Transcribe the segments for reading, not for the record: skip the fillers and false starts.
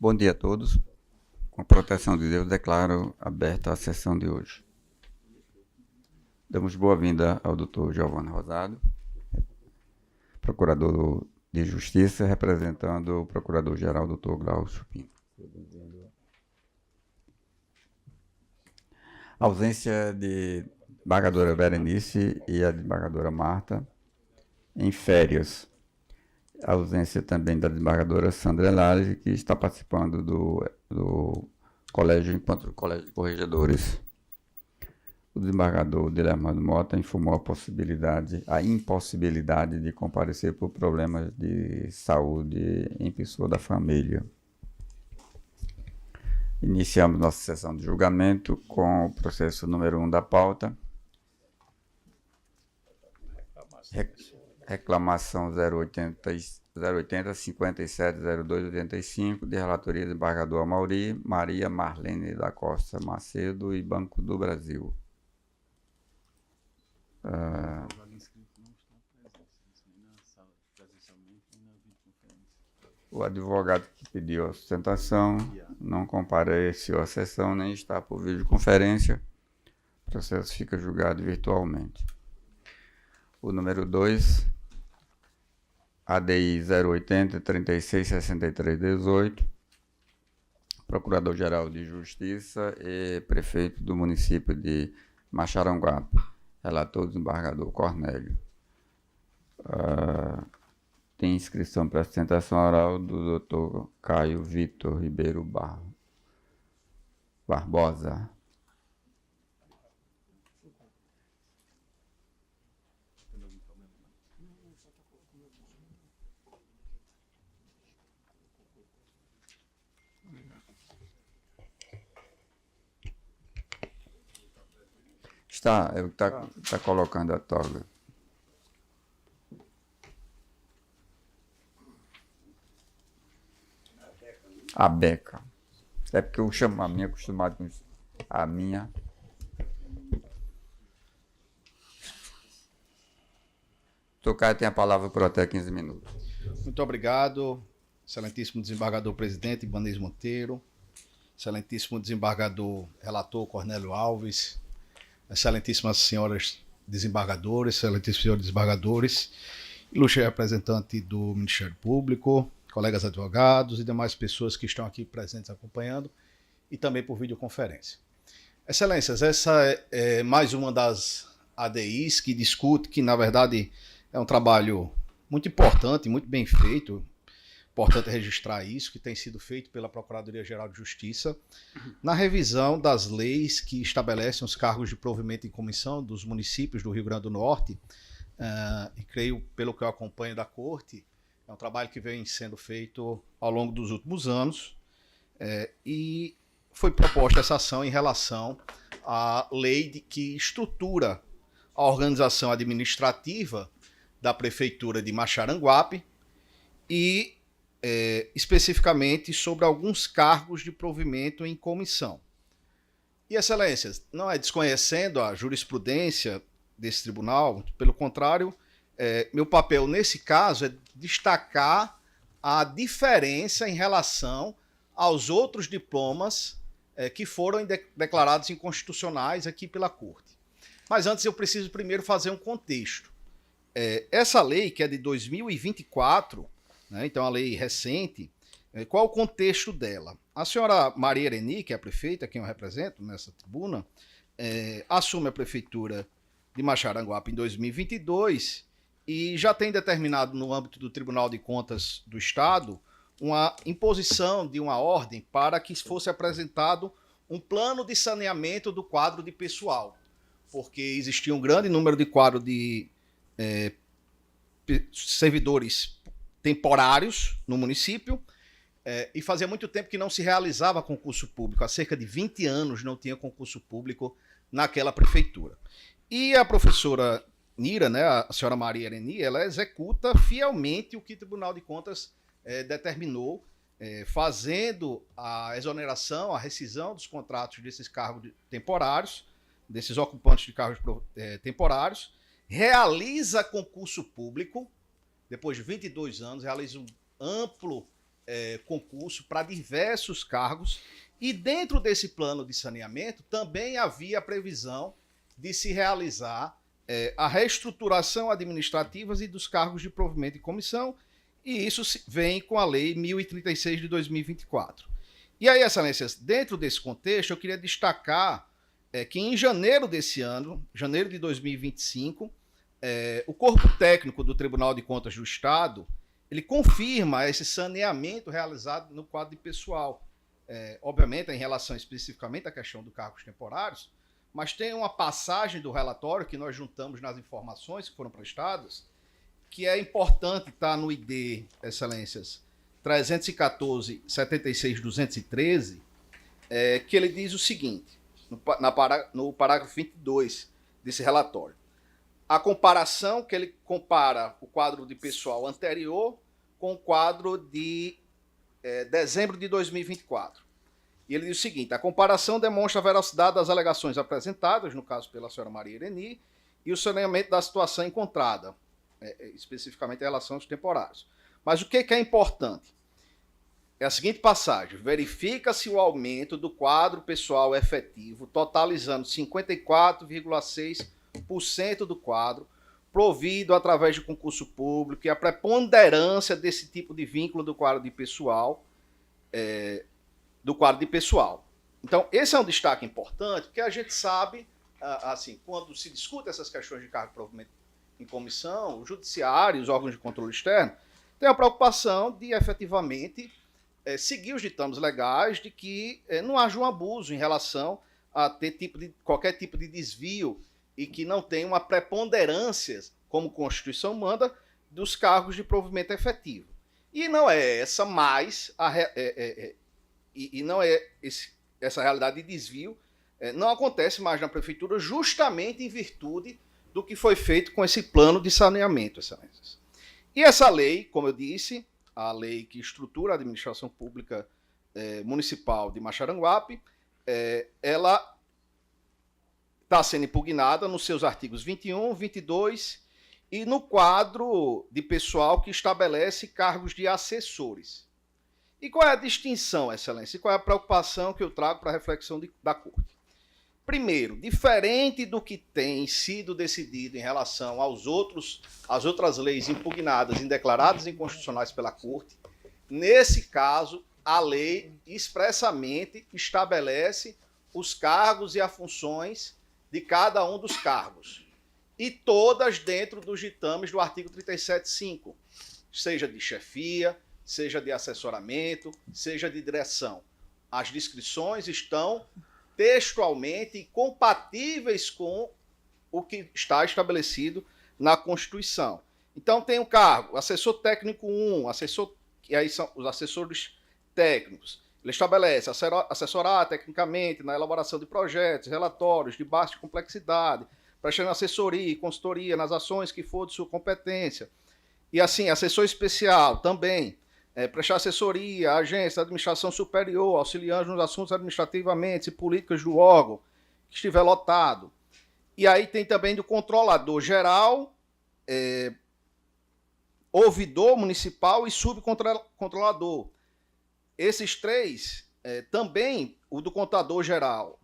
Bom dia a todos. Com a proteção de Deus, declaro aberta a sessão de hoje. Damos boa-vinda ao Dr. Giovanni Rosado, Procurador de Justiça, representando o Procurador-Geral, Dr. Glaucio Pinto. A ausência de desembargadora Berenice e a desembargadora Marta em férias. A ausência também da desembargadora Sandra Lage, que está participando do colégio enquanto colégio de corregedores. O desembargador Dilermando Mota informou a impossibilidade de comparecer por problemas de saúde em pessoa da família. Iniciamos nossa sessão de julgamento com o processo número 1 da pauta. Reclamação 080 57 02 85, de relatoria do desembargador Amauri, Maria Marlene da Costa Macedo e Banco do Brasil. O advogado que pediu a sustentação não compareceu à sessão nem está por videoconferência. O processo fica julgado virtualmente. O número 2, ADI 080 36 63 18, Procurador-Geral de Justiça e Prefeito do município de Maxaranguape. Relator desembargador Cornélio. Tem inscrição para sustentação oral do Dr. Caio Vitor Ribeiro Barbosa. Está colocando a toga. A beca. É porque eu chamo a minha, acostumado com isso. A minha. Doutor Caio tem a palavra por até 15 minutos. Muito obrigado, excelentíssimo desembargador presidente Ibanez Monteiro, excelentíssimo desembargador relator Cornélio Alves, excelentíssimas senhoras desembargadoras, excelentíssimos senhores desembargadores, ilustre representante do Ministério Público, colegas advogados e demais pessoas que estão aqui presentes acompanhando e também por videoconferência. Excelências, essa é mais uma das ADIs que discute, que na verdade é um trabalho muito importante, muito bem feito, importante registrar isso, que tem sido feito pela Procuradoria-Geral de Justiça, na revisão das leis que estabelecem os cargos de provimento em comissão dos municípios do Rio Grande do Norte, e creio, pelo que eu acompanho da Corte, é um trabalho que vem sendo feito ao longo dos últimos anos, e foi proposta essa ação em relação à lei que estrutura a organização administrativa da Prefeitura de Maxaranguape e especificamente sobre alguns cargos de provimento em comissão. E, excelências, não é desconhecendo a jurisprudência desse tribunal, pelo contrário, meu papel nesse caso é destacar a diferença em relação aos outros diplomas que foram declarados inconstitucionais aqui pela Corte. Mas antes eu preciso primeiro fazer um contexto. Essa lei, que é de 2024, né, então a lei recente, qual o contexto dela? A senhora Maria Ereni, que é a prefeita, quem eu represento nessa tribuna, assume a prefeitura de Maxaranguape em 2022 e já tem determinado no âmbito do Tribunal de Contas do Estado uma imposição de uma ordem para que fosse apresentado um plano de saneamento do quadro de pessoal, porque existia um grande número de quadros de servidores temporários no município, e fazia muito tempo que não se realizava concurso público. Há cerca de 20 anos não tinha concurso público naquela prefeitura. E a professora Nira, né, a senhora Maria Ereni, ela executa fielmente o que o Tribunal de Contas determinou, fazendo a exoneração, a rescisão dos contratos desses cargos temporários, desses ocupantes de cargos temporários, realiza concurso público, depois de 22 anos, realiza um amplo concurso para diversos cargos, e dentro desse plano de saneamento também havia a previsão de se realizar a reestruturação administrativa e dos cargos de provimento e comissão, e isso vem com a Lei 1036 de 2024. E aí, Excelências, dentro desse contexto, eu queria destacar que em janeiro desse ano, janeiro de 2025, o corpo técnico do Tribunal de Contas do Estado, ele confirma esse saneamento realizado no quadro de pessoal. Obviamente, em relação especificamente à questão dos cargos temporários, mas tem uma passagem do relatório que nós juntamos nas informações que foram prestadas, que é importante estar no ID, Excelências, 314.76.213, que ele diz o seguinte, no parágrafo 22 desse relatório. A comparação que ele compara o quadro de pessoal anterior com o quadro de dezembro de 2024. E ele diz o seguinte: a comparação demonstra a veracidade das alegações apresentadas, no caso pela senhora Maria Ireni, e o saneamento da situação encontrada, especificamente em relação aos temporários. Mas o que é importante? É a seguinte passagem: verifica-se o aumento do quadro pessoal efetivo, totalizando 54,6% do quadro, provido através de concurso público, e a preponderância desse tipo de vínculo do quadro de pessoal, Então, esse é um destaque importante, porque a gente sabe, assim, quando se discute essas questões de cargo de provimento em comissão, o judiciário, os órgãos de controle externo, tem a preocupação de, efetivamente, seguir os ditames legais de que não haja um abuso em relação a ter qualquer tipo de desvio e que não tenha uma preponderância, como a Constituição manda, dos cargos de provimento efetivo. E não é essa mais essa realidade de desvio não acontece mais na prefeitura, justamente em virtude do que foi feito com esse plano de saneamento, Excelências. E essa lei, como eu disse, a lei que estrutura a administração pública municipal de Maxaranguape, ela está sendo impugnada nos seus artigos 21, 22 e no quadro de pessoal que estabelece cargos de assessores. E qual é a distinção, Excelência? E qual é a preocupação que eu trago para a reflexão da Corte? Primeiro, diferente do que tem sido decidido em relação às outras leis impugnadas e declaradas inconstitucionais pela Corte, nesse caso, a lei expressamente estabelece os cargos e as funções de cada um dos cargos, e todas dentro dos ditames do artigo 37.5, seja de chefia, seja de assessoramento, seja de direção. As descrições estão textualmente compatíveis com o que está estabelecido na Constituição. Então tem o cargo, assessor técnico 1, que aí são os assessores técnicos. Ele estabelece assessorar tecnicamente na elaboração de projetos, relatórios de baixa complexidade, prestando assessoria e consultoria nas ações que for de sua competência. E assim, assessor especial também, prestar assessoria à agência, à administração superior, auxiliando nos assuntos administrativamente e políticos do órgão que estiver lotado. E aí tem também do controlador geral, ouvidor municipal e subcontrolador. Esses três, também o do contador geral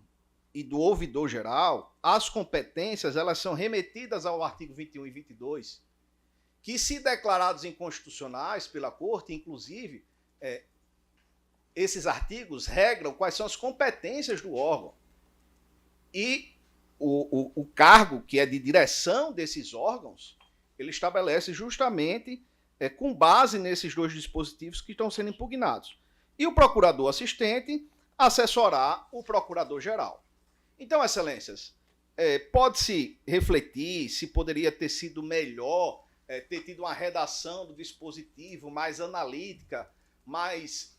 e do ouvidor geral, as competências elas são remetidas ao artigo 21 e 22, que, se declarados inconstitucionais pela Corte, inclusive, esses artigos regram quais são as competências do órgão. E o cargo, que é de direção desses órgãos, ele estabelece justamente com base nesses dois dispositivos que estão sendo impugnados. E o procurador assistente assessorar o procurador-geral. Então, Excelências, pode-se refletir se poderia ter sido melhor ter tido uma redação do dispositivo mais analítica, mais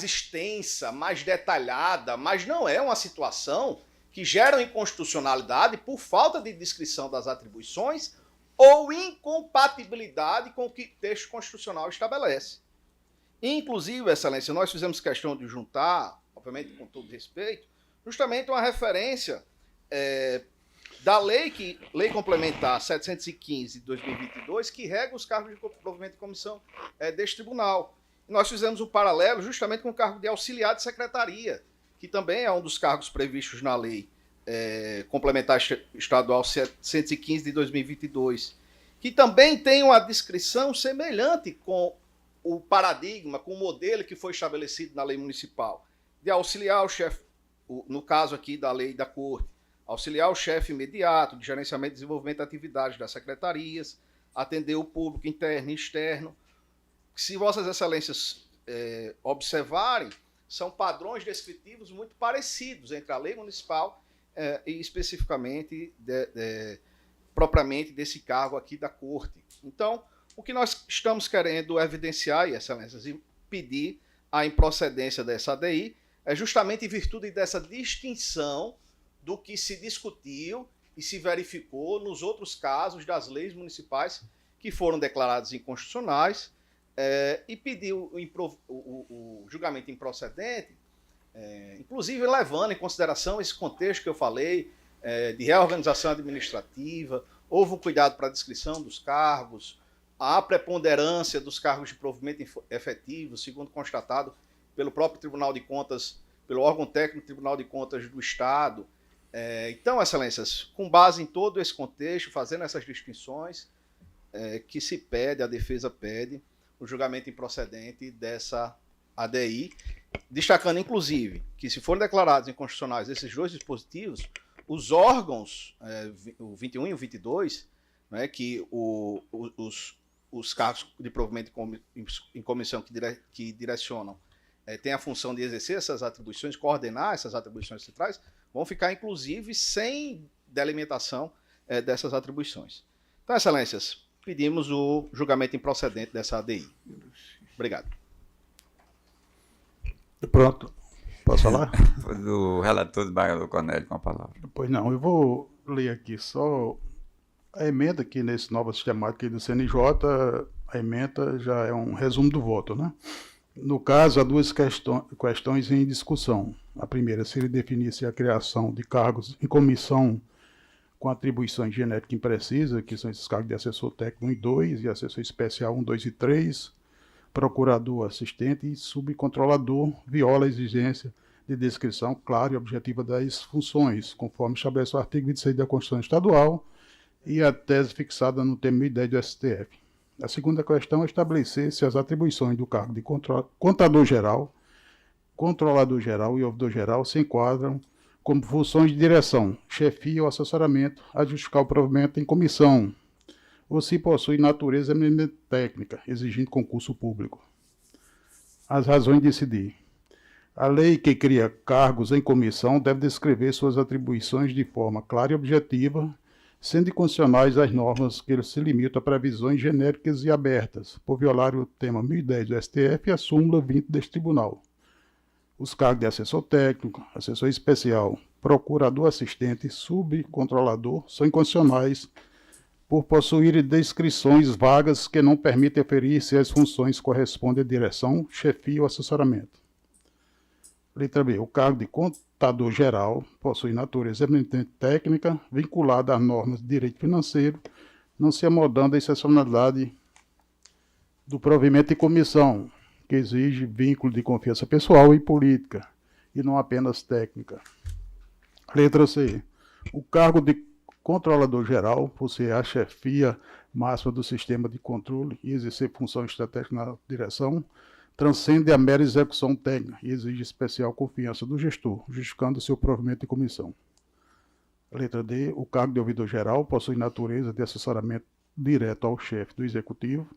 extensa, mais detalhada, mas não é uma situação que gera inconstitucionalidade por falta de descrição das atribuições ou incompatibilidade com o que o texto constitucional estabelece. Inclusive, Excelência, nós fizemos questão de juntar, obviamente com todo respeito, justamente uma referência da lei complementar 715 de 2022, que rega os cargos de provimento de comissão deste tribunal. Nós fizemos um paralelo justamente com o cargo de auxiliar de secretaria, que também é um dos cargos previstos na lei complementar estadual 115 de 2022, que também tem uma descrição semelhante com o paradigma, com o modelo que foi estabelecido na lei municipal, de auxiliar o chefe, no caso aqui da lei da Corte, auxiliar o chefe imediato de gerenciamento e desenvolvimento de atividades das secretarias, atender o público interno e externo. Se Vossas Excelências observarem, são padrões descritivos muito parecidos entre a lei municipal e especificamente, propriamente, desse cargo aqui da Corte. Então, o que nós estamos querendo evidenciar, e Excelências, e pedir a improcedência dessa ADI é justamente em virtude dessa distinção do que se discutiu e se verificou nos outros casos das leis municipais que foram declaradas inconstitucionais, e pedir o julgamento improcedente, inclusive levando em consideração esse contexto que eu falei, de reorganização administrativa, houve um cuidado para a descrição dos cargos, a preponderância dos cargos de provimento efetivo, segundo constatado pelo próprio Tribunal de Contas, pelo órgão técnico do Tribunal de Contas do Estado. Então, Excelências, com base em todo esse contexto, fazendo essas distinções, que se pede, a defesa pede, o julgamento improcedente dessa ADI, destacando, inclusive, que se forem declarados inconstitucionais esses dois dispositivos, os órgãos, o 21 e o 22, né, que os cargos de provimento em comissão que direcionam têm a função de exercer essas atribuições, coordenar essas atribuições centrais, vão ficar, inclusive, sem delimitação dessas atribuições. Então, Excelências, pedimos o julgamento improcedente dessa ADI. Obrigado. Pronto. Posso falar? Do relator desembargador Cornélio com a palavra. Pois não, eu vou ler aqui só a emenda aqui nesse nova sistemática do CNJ. A emenda já é um resumo do voto, né? No caso, há duas questões em discussão. A primeira seria definir se a criação de cargos em comissão com atribuições genéticas imprecisas, que são esses cargos de assessor técnico 1 e 2, e assessor especial 1, 2 e 3, procurador, assistente e subcontrolador, viola a exigência de descrição clara e objetiva das funções, conforme estabelece o artigo 26 da Constituição Estadual e a tese fixada no termo 1010 do STF. A segunda questão é estabelecer se as atribuições do cargo de contador-geral, controlador-geral e ouvidor-geral se enquadram como funções de direção, chefia ou assessoramento a justificar o provimento em comissão, ou se possui natureza eminentemente técnica, exigindo concurso público. As razões de decidir. A lei que cria cargos em comissão deve descrever suas atribuições de forma clara e objetiva, sendo inconstitucionais as normas que se limitam a previsões genéricas e abertas, por violar o tema 1010 do STF e a súmula 20 deste tribunal. Os cargos de assessor técnico, assessor especial, procurador assistente e subcontrolador são inconstitucionais por possuírem descrições vagas que não permitem aferir se as funções correspondem à direção, chefia ou assessoramento. Letra B. O cargo de contador-geral possui natureza eminentemente técnica, vinculada às normas de direito financeiro, não se amodando a excepcionalidade do provimento em comissão, que exige vínculo de confiança pessoal e política, e não apenas técnica. Letra C. O cargo de controlador-geral possui a chefia máxima do sistema de controle e exercer função estratégica na direção, transcende a mera execução técnica e exige especial confiança do gestor, justificando seu provimento em comissão. Letra D. O cargo de ouvidor-geral possui natureza de assessoramento direto ao chefe do executivo,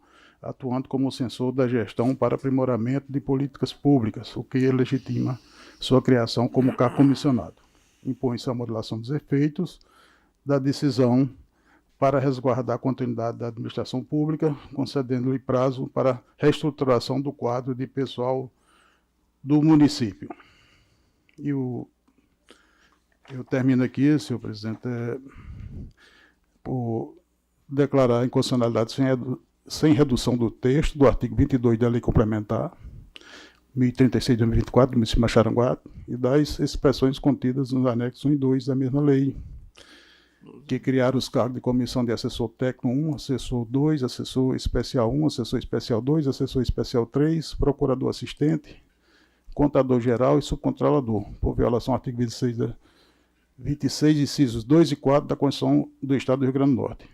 atuando como censor da gestão para aprimoramento de políticas públicas, o que legitima sua criação como cargo comissionado. Impõe-se a modulação dos efeitos da decisão para resguardar a continuidade da administração pública, concedendo-lhe prazo para reestruturação do quadro de pessoal do município. E eu termino aqui, senhor presidente, por declarar a inconstitucionalidade sem redução do texto do artigo 22 da Lei Complementar 1036 de 2024, do município de Maxaranguá, e das expressões contidas nos anexos 1 e 2 da mesma lei. que criaram os cargos de comissão de assessor técnico 1, assessor 2, assessor especial 1, assessor especial 2, assessor especial 3, procurador assistente, contador geral e subcontrolador, por violação ao artigo 26, incisos 2 e 4 da Constituição do Estado do Rio Grande do Norte.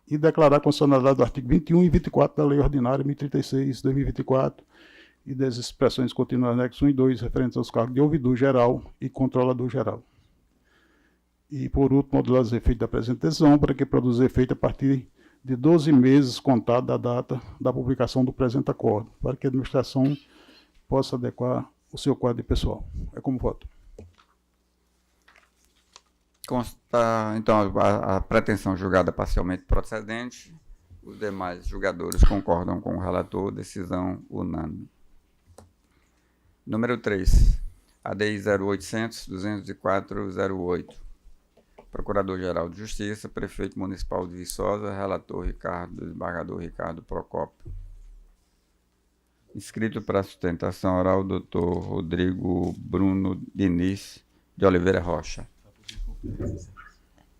E declarar a constitucionalidade do artigo 21 e 24 da Lei Ordinária 1036/2024 e das expressões contínuas anexo 1 e 2 referentes aos cargos de ouvidor geral e controlador geral. E, por último, modular os efeitos da presente decisão para que produza efeito a partir de 12 meses contado da data da publicação do presente acordo, para que a administração possa adequar o seu quadro de pessoal. É como voto. Consta, então, a pretensão julgada parcialmente procedente. Os demais julgadores concordam com o relator. Decisão unânime. Número 3. ADI 0800-204-08. Procurador-Geral de Justiça, Prefeito Municipal de Viçosa, Relator desembargador Ricardo Procópio. Inscrito para sustentação oral, Dr. Rodrigo Bruno Diniz de Oliveira Rocha.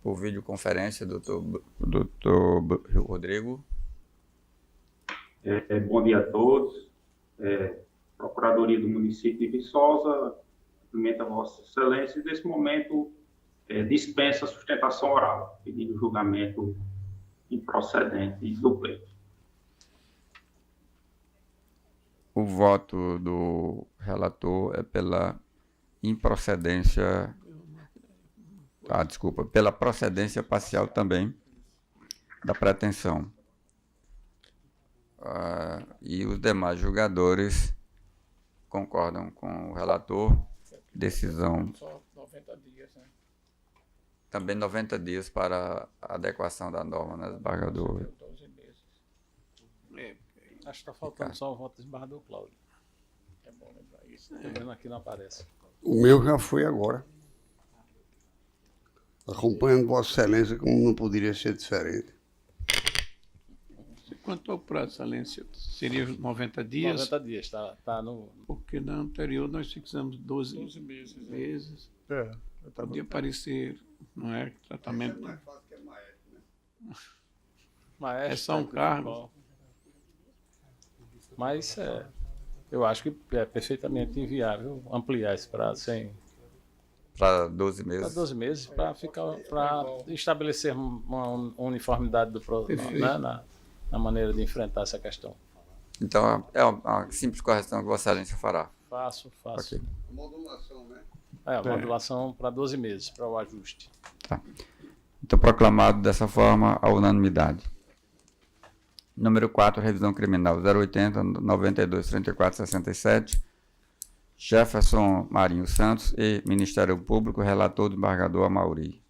Por videoconferência, Dr. Rodrigo. Bom dia a todos. Procuradoria do município de Viçosa, cumprimenta a Vossa Excelência e, nesse momento, dispensa a sustentação oral, pedindo julgamento improcedente do pleito. O voto do relator é pela improcedência, pela procedência parcial também da pretensão. E os demais julgadores concordam com o relator. Decisão. Só 90 dias, né? Também 90 dias para a adequação da norma, né, desembargador? 12 meses. Acho que está faltando só o voto do desembargador Cláudio. É bom lembrar isso. Estou vendo aqui, não aparece. O meu já foi agora. Acompanhando Vossa Excelência, como não poderia ser diferente. Quanto ao prazo, Excelência, seria os 90 dias? 90 dias, está no... Porque na anterior nós fixamos 12 meses. meses. Tá Podia parecer, não é? Tratamento. Mas É só um cargo. Mas eu acho que é perfeitamente inviável ampliar esse prazo Para 12 meses. para 12 meses para estabelecer uma uniformidade né, na maneira de enfrentar essa questão. Então, é uma simples correção que Vossa Excelência fará. Faço. Ok. Modulação, né? A modulação para 12 meses, para o ajuste. Tá. Então, proclamado dessa forma, a unanimidade. Número 4, revisão criminal 080 92 34 67. Jefferson Marinho Santos e Ministério Público, relator do desembargador Amauri.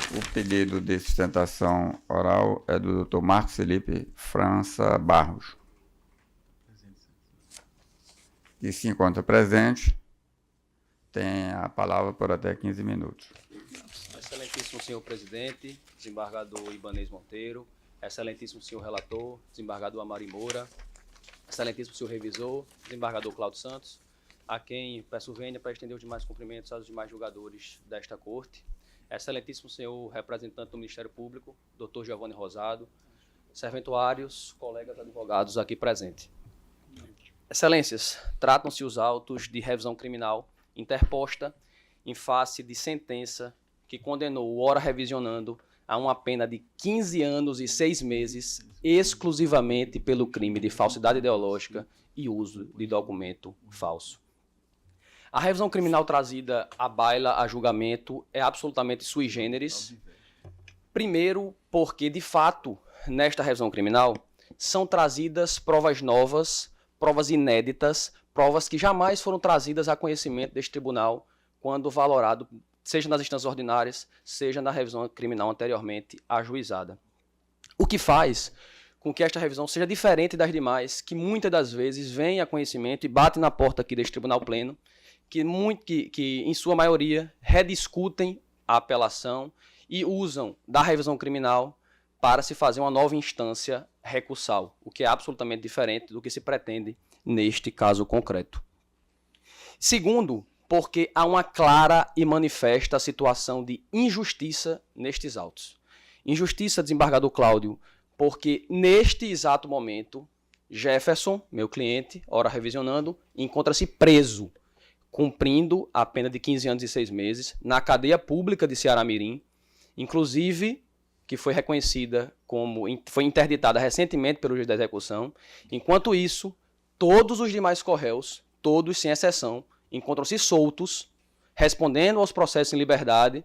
O pedido de sustentação oral é do Dr. Marcos Felipe França Barros, que se encontra presente, tem a palavra por até 15 minutos. Excelentíssimo senhor presidente, desembargador Ibanez Monteiro, excelentíssimo senhor relator, desembargador Amari Moura, excelentíssimo senhor revisor, desembargador Cláudio Santos, a quem peço vênia para estender os demais cumprimentos aos demais julgadores desta corte, excelentíssimo senhor representante do Ministério Público, doutor Giovanni Rosado, serventuários, colegas advogados aqui presentes. Excelências, tratam-se os autos de revisão criminal interposta em face de sentença que condenou o ora revisionando a uma pena de 15 anos e 6 meses exclusivamente pelo crime de falsidade ideológica e uso de documento falso. A revisão criminal trazida à baila a julgamento é absolutamente sui generis. Primeiro, porque, de fato, nesta revisão criminal, são trazidas provas novas, provas inéditas, provas que jamais foram trazidas a conhecimento deste tribunal quando valorado, seja nas instâncias ordinárias, seja na revisão criminal anteriormente ajuizada. O que faz com que esta revisão seja diferente das demais, que muitas das vezes vêm a conhecimento e batem na porta aqui deste tribunal pleno, que em sua maioria rediscutem a apelação e usam da revisão criminal para se fazer uma nova instância recursal, o que é absolutamente diferente do que se pretende neste caso concreto. Segundo, porque há uma clara e manifesta situação de injustiça nestes autos. Injustiça, desembargador Cláudio, porque neste exato momento, Jefferson, meu cliente, ora revisionando, encontra-se preso, cumprindo a pena de 15 anos e 6 meses na cadeia pública de Ceará-Mirim, inclusive que foi reconhecida como, foi interditada recentemente pelo juiz da execução. Enquanto isso, todos os demais corréus, todos sem exceção, encontram-se soltos, respondendo aos processos em liberdade,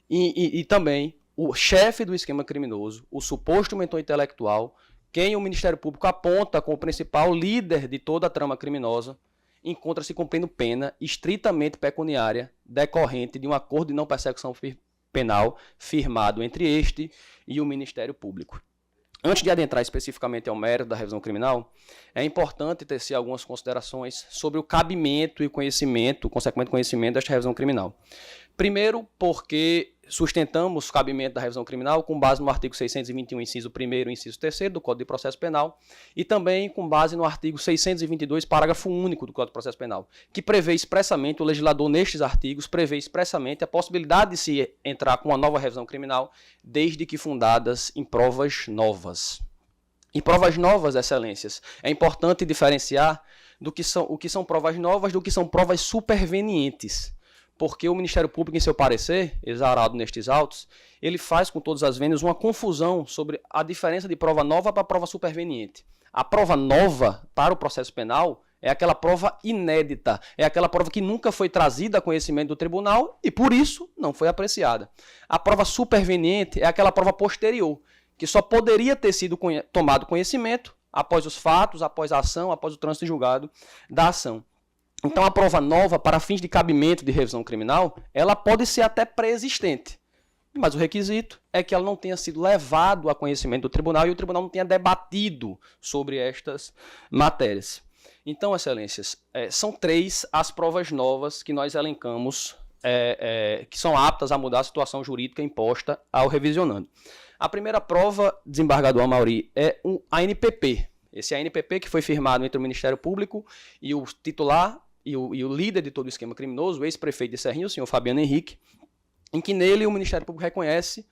e também o chefe do esquema criminoso, o suposto mentor intelectual, quem o Ministério Público aponta como principal líder de toda a trama criminosa, encontra-se cumprindo pena estritamente pecuniária decorrente de um acordo de não persecução penal firmado entre este e o Ministério Público. Antes de adentrar especificamente ao mérito da revisão criminal, é importante tecer algumas considerações sobre o cabimento e conhecimento, o consequente conhecimento desta revisão criminal. Primeiro, porque sustentamos o cabimento da revisão criminal com base no artigo 621, inciso 1º e inciso 3º do Código de Processo Penal e também com base no artigo 622, parágrafo único do Código de Processo Penal, que prevê expressamente, o legislador nestes artigos prevê expressamente a possibilidade de se entrar com uma nova revisão criminal desde que fundadas em provas novas. E provas novas, excelências, é importante diferenciar o que são provas novas do que são provas supervenientes. Porque o Ministério Público, em seu parecer, exarado nestes autos, ele faz com todas as vênias uma confusão sobre a diferença de prova nova para prova superveniente. A prova nova para o processo penal é aquela prova inédita, é aquela prova que nunca foi trazida a conhecimento do tribunal e, por isso, não foi apreciada. A prova superveniente é aquela prova posterior, que só poderia ter sido tomado conhecimento após os fatos, após a ação, após o trânsito julgado da ação. Então, a prova nova, para fins de cabimento de revisão criminal, ela pode ser até pré-existente. Mas o requisito é que ela não tenha sido levado a conhecimento do tribunal e o tribunal não tenha debatido sobre estas matérias. Então, excelências, são 3 as provas novas que nós elencamos, que são aptas a mudar a situação jurídica imposta ao revisionando. A primeira prova, desembargador Amaury, é um ANPP. Esse ANPP que foi firmado entre o Ministério Público e o titular e o líder de todo o esquema criminoso, o ex-prefeito de Serrinha, o senhor Fabiano Henrique, em que nele o Ministério Público reconhece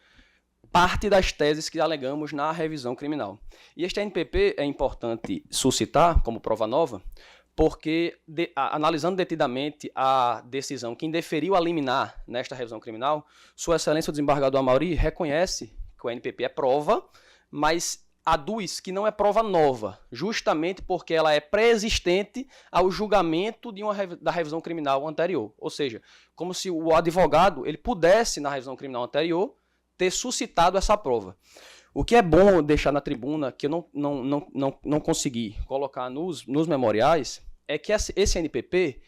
parte das teses que alegamos na revisão criminal. E este ANPP é importante suscitar como prova nova, porque, analisando detidamente a decisão que indeferiu a liminar nesta revisão criminal, Sua Excelência o desembargador Amaury reconhece que o ANPP é prova, mas aduz que não é prova nova, justamente porque ela é pré-existente ao julgamento da revisão criminal anterior. Ou seja, como se o advogado ele pudesse, na revisão criminal anterior, ter suscitado essa prova. O que é bom deixar na tribuna, que eu não consegui colocar nos memoriais, é que esse ANPP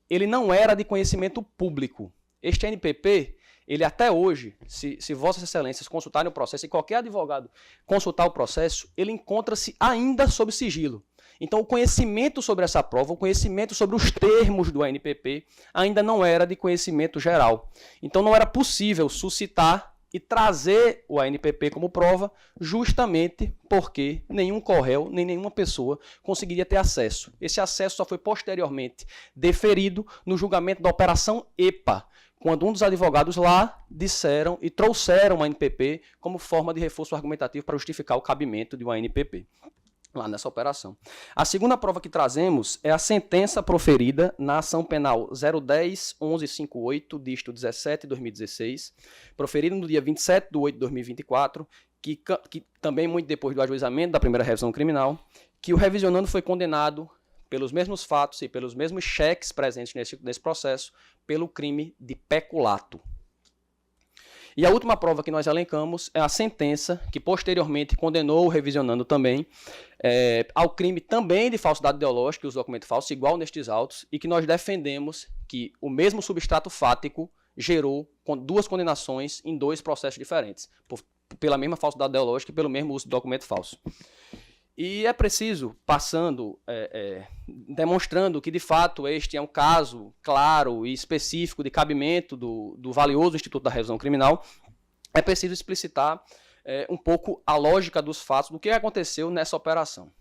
ele não era de conhecimento público. Este ANPP, ele até hoje, se Vossas Excelências consultarem o processo, e qualquer advogado consultar o processo, ele encontra-se ainda sob sigilo. Então, o conhecimento sobre essa prova, o conhecimento sobre os termos do ANPP, ainda não era de conhecimento geral. Então, não era possível suscitar e trazer o ANPP como prova, justamente porque nenhum corréu, nem nenhuma pessoa conseguiria ter acesso. Esse acesso só foi posteriormente deferido no julgamento da Operação EPA, quando um dos advogados lá disseram e trouxeram o ANPP como forma de reforço argumentativo para justificar o cabimento de um ANPP, lá nessa operação. A segunda prova que trazemos é a sentença proferida na ação penal 010-1158, dígito 17/2016, proferida no dia 27/8/2024, que também muito depois do ajuizamento da primeira revisão criminal, que o revisionando foi condenado pelos mesmos fatos e pelos mesmos cheques presentes nesse processo, pelo crime de peculato. E a última prova que nós elencamos é a sentença que posteriormente condenou o revisionando também ao crime também de falsidade ideológica e uso de documento falso, igual nestes autos, e que nós defendemos que o mesmo substrato fático gerou 2 condenações em 2 processos diferentes, pela mesma falsidade ideológica e pelo mesmo uso de documento falso. E é preciso, demonstrando que, de fato, este é um caso claro e específico de cabimento do valioso Instituto da Revisão Criminal, é preciso explicitar um pouco a lógica dos fatos, do que aconteceu nessa operação.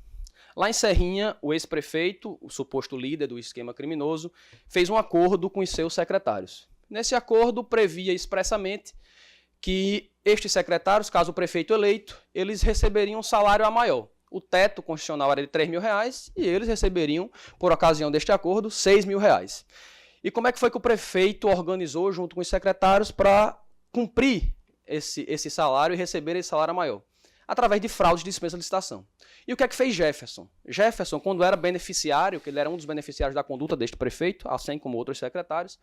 Lá em Serrinha, o ex-prefeito, o suposto líder do esquema criminoso, fez um acordo com os seus secretários. Nesse acordo, previa expressamente que estes secretários, caso o prefeito eleito, eles receberiam um salário a maior. O teto constitucional era de R$3.000 e eles receberiam, por ocasião deste acordo, R$6.000. E como é que foi que o prefeito organizou, junto com os secretários, para cumprir esse salário e receber esse salário maior? Através de fraude de dispensa de licitação. E o que é que fez Jefferson? Jefferson, quando era beneficiário, que ele era um dos beneficiários da conduta deste prefeito, assim como outros secretários,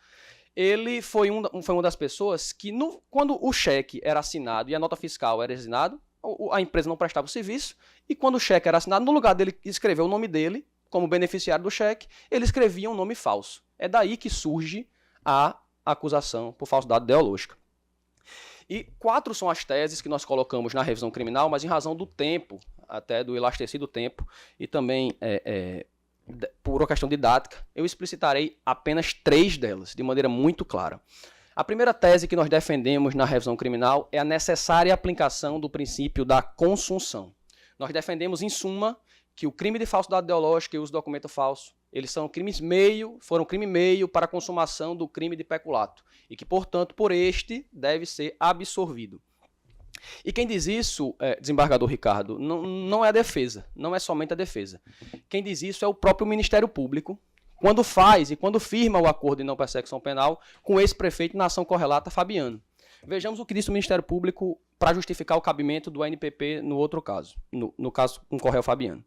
ele foi uma das pessoas que, quando o cheque era assinado e a nota fiscal era assinada, a empresa não prestava o serviço, e quando o cheque era assinado, no lugar dele escrever o nome dele, como beneficiário do cheque, ele escrevia um nome falso. É daí que surge a acusação por falsidade ideológica. E 4 são as teses que nós colocamos na revisão criminal, mas em razão do tempo, até do elastecido tempo, e também por uma questão didática, eu explicitarei apenas 3 delas, de maneira muito clara. A primeira tese que nós defendemos na revisão criminal é a necessária aplicação do princípio da consunção. Nós defendemos, em suma, que o crime de falsidade ideológica e o uso de documento falso, eles foram crime meio para a consumação do crime de peculato, e que, portanto, por este deve ser absorvido. E quem diz isso, desembargador Ricardo, não é a defesa, não é somente a defesa. Quem diz isso é o próprio Ministério Público, quando faz e quando firma o acordo de não persecução penal com o ex-prefeito na ação correlata Fabiano. Vejamos o que disse o Ministério Público para justificar o cabimento do ANPP no outro caso, no caso com o Correio Fabiano.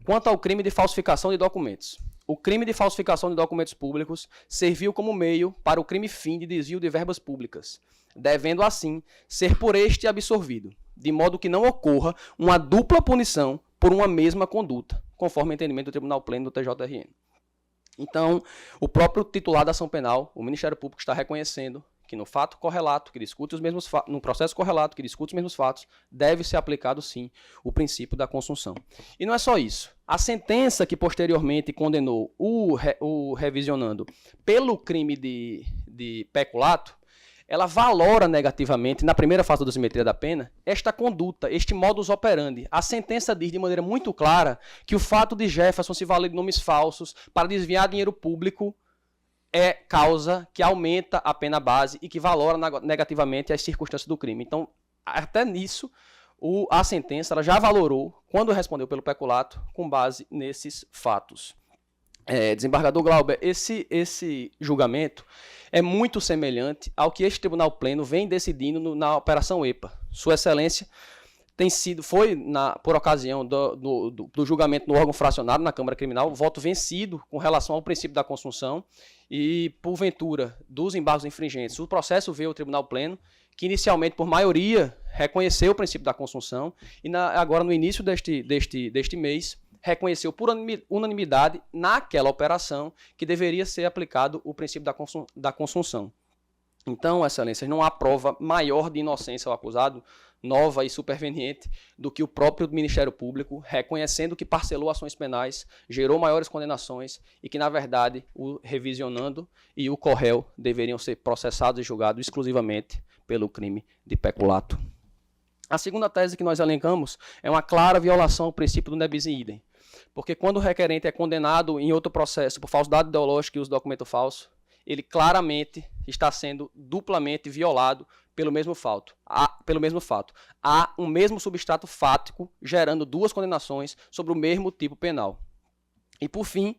Quanto ao crime de falsificação de documentos. O crime de falsificação de documentos públicos serviu como meio para o crime fim de desvio de verbas públicas, devendo assim ser por este absorvido, de modo que não ocorra uma dupla punição por uma mesma conduta, conforme o entendimento do Tribunal Pleno do TJRN. Então, o próprio titular da ação penal, o Ministério Público, está reconhecendo que no fato correlato, que discute os mesmos no processo correlato, que discute os mesmos fatos, deve ser aplicado, sim, o princípio da consunção. E não é só isso. A sentença que posteriormente condenou o revisionando pelo crime de peculato, ela valora negativamente, na primeira fase da dosimetria da pena, esta conduta, este modus operandi. A sentença diz de maneira muito clara que o fato de Jefferson se valer de nomes falsos para desviar dinheiro público é causa que aumenta a pena base e que valora negativamente as circunstâncias do crime. Então, até nisso, a sentença ela já valorou, quando respondeu pelo peculato, com base nesses fatos. Desembargador Glauber, esse julgamento é muito semelhante ao que este Tribunal Pleno vem decidindo na Operação EPA. Sua Excelência por ocasião do julgamento no órgão fracionado, na Câmara Criminal, voto vencido com relação ao princípio da consunção e, porventura, dos embargos infringentes. O processo veio ao Tribunal Pleno, que inicialmente, por maioria, reconheceu o princípio da consunção e agora, no início deste mês, reconheceu por unanimidade, naquela operação, que deveria ser aplicado o princípio da consunção. Então, Excelências, não há prova maior de inocência ao acusado, nova e superveniente, do que o próprio Ministério Público, reconhecendo que parcelou ações penais, gerou maiores condenações e que, na verdade, o revisionando e o Correio deveriam ser processados e julgados exclusivamente pelo crime de peculato. A segunda tese que nós elencamos é uma clara violação ao princípio do ne bis in idem, porque quando o requerente é condenado em outro processo por falsidade ideológica e uso de documento falso, ele claramente está sendo duplamente violado pelo mesmo fato. Há um mesmo substrato fático gerando 2 condenações sobre o mesmo tipo penal. E, por fim,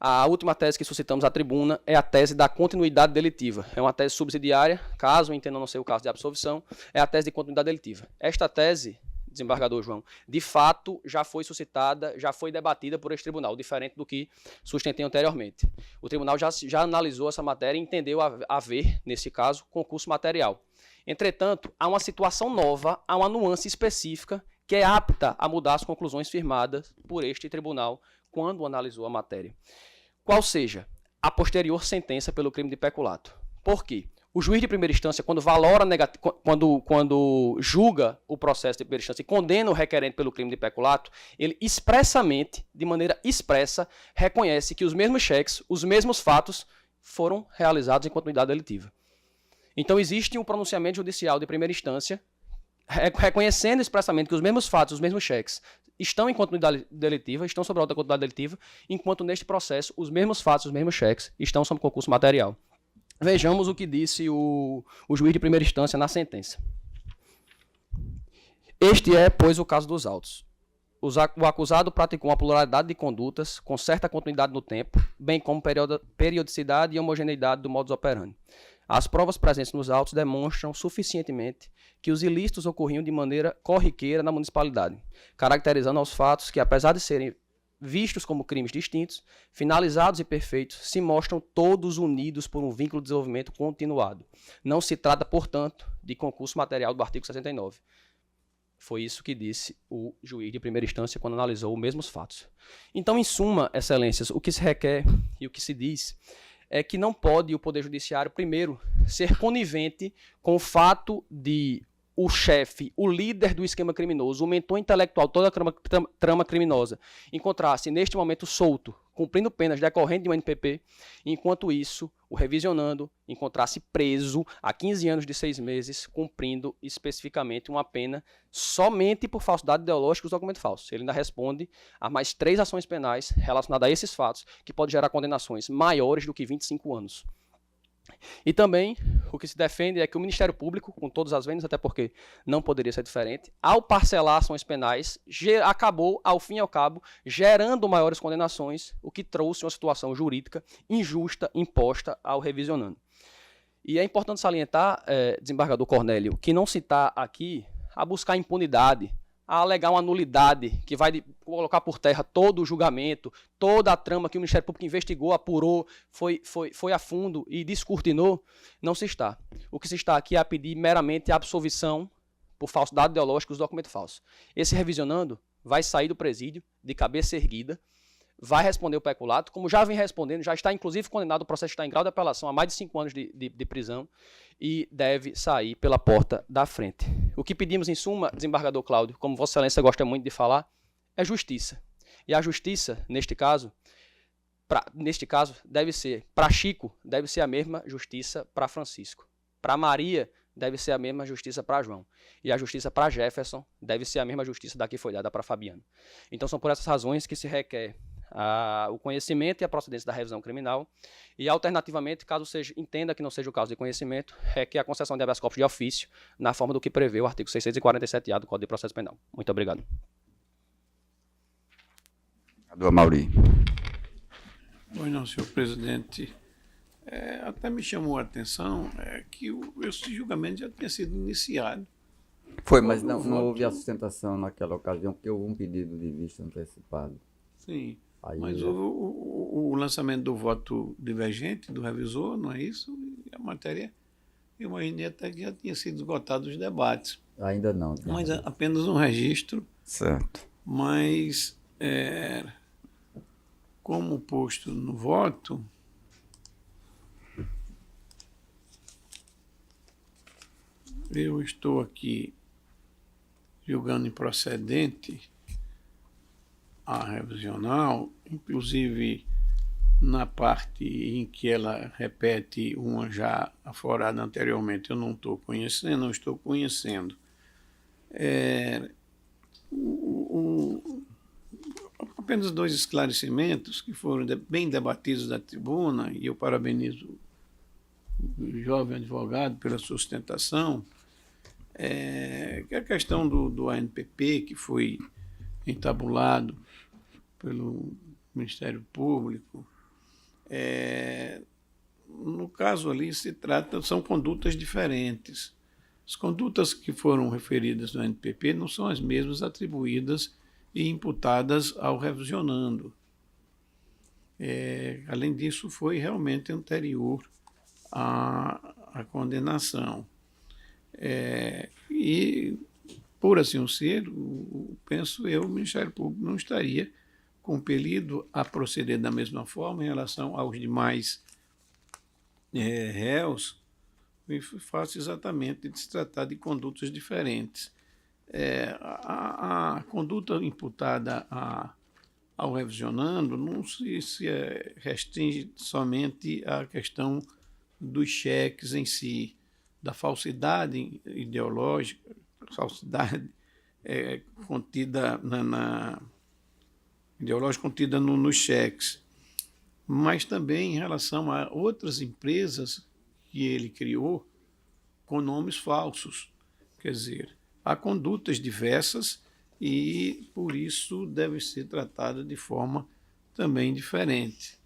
a última tese que suscitamos à tribuna é a tese da continuidade delitiva. É uma tese subsidiária, caso entenda não ser o caso de absolvição, é a tese de continuidade delitiva. Esta tese, desembargador João, de fato já foi suscitada, já foi debatida por este tribunal, diferente do que sustentei anteriormente. O tribunal já analisou essa matéria e entendeu haver, nesse caso, concurso material. Entretanto, há uma situação nova, há uma nuance específica que é apta a mudar as conclusões firmadas por este tribunal quando analisou a matéria. Qual seja a posterior sentença pelo crime de peculato. Por quê? O juiz de primeira instância, quando julga o processo de primeira instância e condena o requerente pelo crime de peculato, ele expressamente, de maneira expressa, reconhece que os mesmos cheques, os mesmos fatos, foram realizados em continuidade delitiva. Então, existe um pronunciamento judicial de primeira instância reconhecendo expressamente que os mesmos fatos, os mesmos cheques, estão em continuidade delitiva, estão sob alta continuidade delitiva, enquanto neste processo os mesmos fatos, os mesmos cheques estão sob concurso material. Vejamos o que disse o juiz de primeira instância na sentença. Este é, pois, o caso dos autos. O acusado praticou uma pluralidade de condutas com certa continuidade no tempo, bem como periodicidade e homogeneidade do modus operandi. As provas presentes nos autos demonstram suficientemente que os ilícitos ocorriam de maneira corriqueira na municipalidade, caracterizando aos fatos que, apesar de serem vistos como crimes distintos, finalizados e perfeitos, se mostram todos unidos por um vínculo de desenvolvimento continuado. Não se trata, portanto, de concurso material do artigo 69. Foi isso que disse o juiz de primeira instância quando analisou os mesmos fatos. Então, em suma, excelências, o que se requer e o que se diz é que não pode o Poder Judiciário, primeiro, ser conivente com o fato de o chefe, o líder do esquema criminoso, o mentor intelectual, toda a trama criminosa, encontrar-se neste momento solto, cumprindo penas decorrentes de um NPP, enquanto isso, o revisionando encontrasse preso há 15 anos de 6 meses, cumprindo especificamente uma pena somente por falsidade ideológica e documento falso. Ele ainda responde a mais 3 ações penais relacionadas a esses fatos, que pode gerar condenações maiores do que 25 anos. E também, o que se defende é que o Ministério Público, com todas as vendas, até porque não poderia ser diferente, ao parcelar ações penais, acabou, ao fim e ao cabo, gerando maiores condenações, o que trouxe uma situação jurídica injusta imposta ao revisionando. E é importante salientar, desembargador Cornélio, que não se está aqui a buscar impunidade, a alegar uma nulidade que vai colocar por terra todo o julgamento, toda a trama que o Ministério Público investigou, apurou, foi a fundo e descortinou, não se está. O que se está aqui é a pedir meramente a absolvição por falsidade ideológica dos documentos falsos. Esse revisionando vai sair do presídio de cabeça erguida, vai responder o peculato, como já vem respondendo, já está inclusive condenado, o processo está em grau de apelação a mais de 5 anos de prisão e deve sair pela porta da frente. O que pedimos, em suma, desembargador Cláudio, como Vossa Excelência gosta muito de falar, é justiça. E a justiça, neste caso, deve ser, para Chico, deve ser a mesma justiça para Francisco. Para Maria, deve ser a mesma justiça para João. E a justiça para Jefferson deve ser a mesma justiça da que foi dada para Fabiano. Então são por essas razões que se requer o conhecimento e a procedência da revisão criminal e, alternativamente, caso entenda que não seja o caso de conhecimento, requer a concessão de habeas corpus de ofício na forma do que prevê o artigo 647-A do Código de Processo Penal. Muito obrigado. Senador Mauri. Pois não, senhor presidente. Até me chamou a atenção que esse julgamento já tinha sido iniciado. Foi, mas não houve a sustentação naquela ocasião, porque houve um pedido de vista antecipado. Sim, Aí, mas o lançamento do voto divergente do revisor, não é isso? E a matéria, eu imaginei até que já tinha sido esgotado os debates. Ainda não. Mas apenas um registro. Certo. Mas, como posto no voto, eu estou aqui julgando improcedente a revisional, inclusive na parte em que ela repete uma já aflorada anteriormente, eu não estou conhecendo, não estou conhecendo. Apenas 2 esclarecimentos que foram bem debatidos da tribuna, e eu parabenizo o jovem advogado pela sustentação, que é a questão do ANPP, que foi entabulado pelo Ministério Público. No caso ali são condutas diferentes. As condutas que foram referidas no ANPP não são as mesmas atribuídas e imputadas ao revisionando. Além disso, foi realmente anterior à condenação. E, por assim ser, penso eu, o Ministério Público não estaria compelido a proceder da mesma forma em relação aos demais réus, e faço exatamente de se tratar de condutas diferentes. A conduta imputada ao revisionando não se restringe somente à questão dos cheques em si, da falsidade ideológica, falsidade contida ideológica contida nos cheques, mas também em relação a outras empresas que ele criou com nomes falsos. Quer dizer, há condutas diversas e, por isso, deve ser tratada de forma também diferente.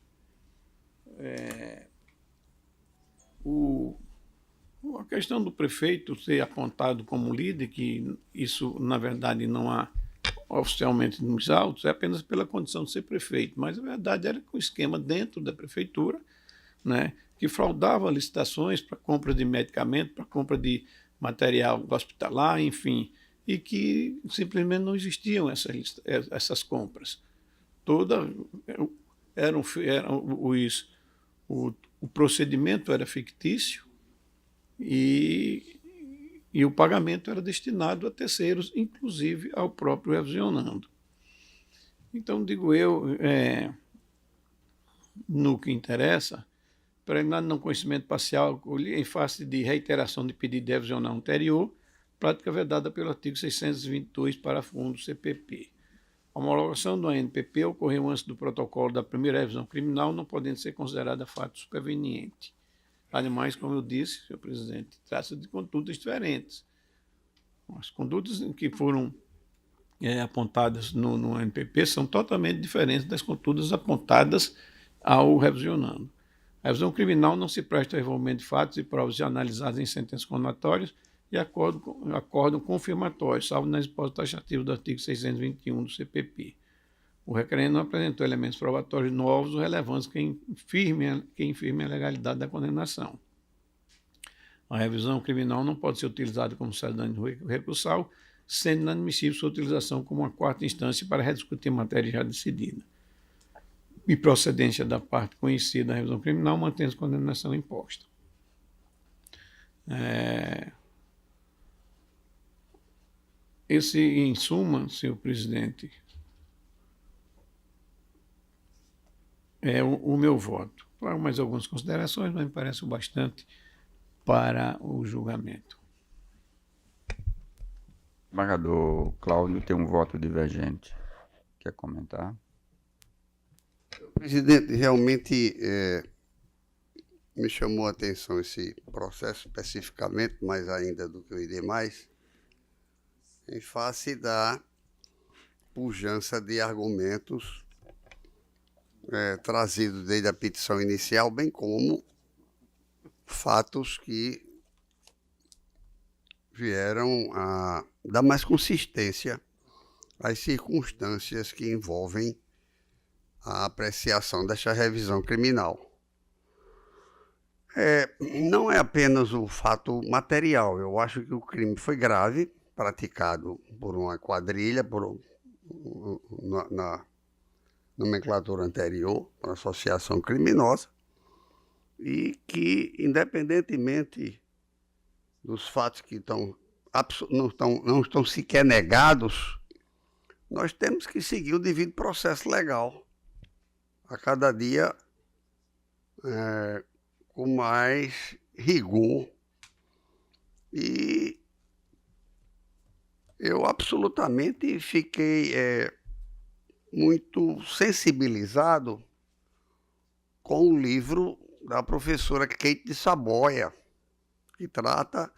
A questão do prefeito ser apontado como líder, que isso, na verdade, não há oficialmente nos autos, é apenas pela condição de ser prefeito, mas a verdade era que o esquema dentro da prefeitura, né, que fraudava licitações para compra de medicamento, para compra de material hospitalar, enfim, e que simplesmente não existiam essas compras. O procedimento era fictício e o pagamento era destinado a terceiros, inclusive ao próprio revisionando. Então, digo eu, no que interessa, preliminado não conhecimento parcial em face de reiteração de pedido de revisional anterior, prática vedada pelo artigo 622, parágrafo 1 do CPP. A homologação do ANPP ocorreu antes do protocolo da primeira revisão criminal, não podendo ser considerada fato superveniente. Ademais, como eu disse, senhor presidente, trata-se de condutas diferentes. As condutas que foram apontadas no ANPP são totalmente diferentes das condutas apontadas ao revisionando. A revisão criminal não se presta ao envolvimento de fatos e provas já analisadas em sentenças condenatórias e acórdão confirmatório, salvo nas hipóteses taxativas do artigo 621 do CPP. O requerente não apresentou elementos probatórios novos ou relevantes que infirmem a legalidade da condenação. A revisão criminal não pode ser utilizada como cedâneo recursal, sendo inadmissível sua utilização como uma quarta instância para rediscutir matéria já decidida. E procedência da parte conhecida da revisão criminal mantém-se condenação imposta. Esse, em suma, senhor presidente, é o meu voto. Há mais algumas considerações, mas me parece o bastante para o julgamento. O desembargador Cláudio tem um voto divergente. Quer comentar? Presidente, realmente me chamou a atenção esse processo especificamente, mais ainda do que eu irei mais, em face da pujança de argumentos trazidos desde a petição inicial, bem como fatos que vieram a dar mais consistência às circunstâncias que envolvem a apreciação desta revisão criminal. Não é apenas o fato material. Eu acho que o crime foi grave, praticado por uma quadrilha, na nomenclatura anterior, uma associação criminosa, e que, independentemente dos fatos que não estão sequer negados, nós temos que seguir o devido processo legal, a cada dia com mais rigor. E eu absolutamente fiquei muito sensibilizado com o livro da professora Kate de Saboia, que trata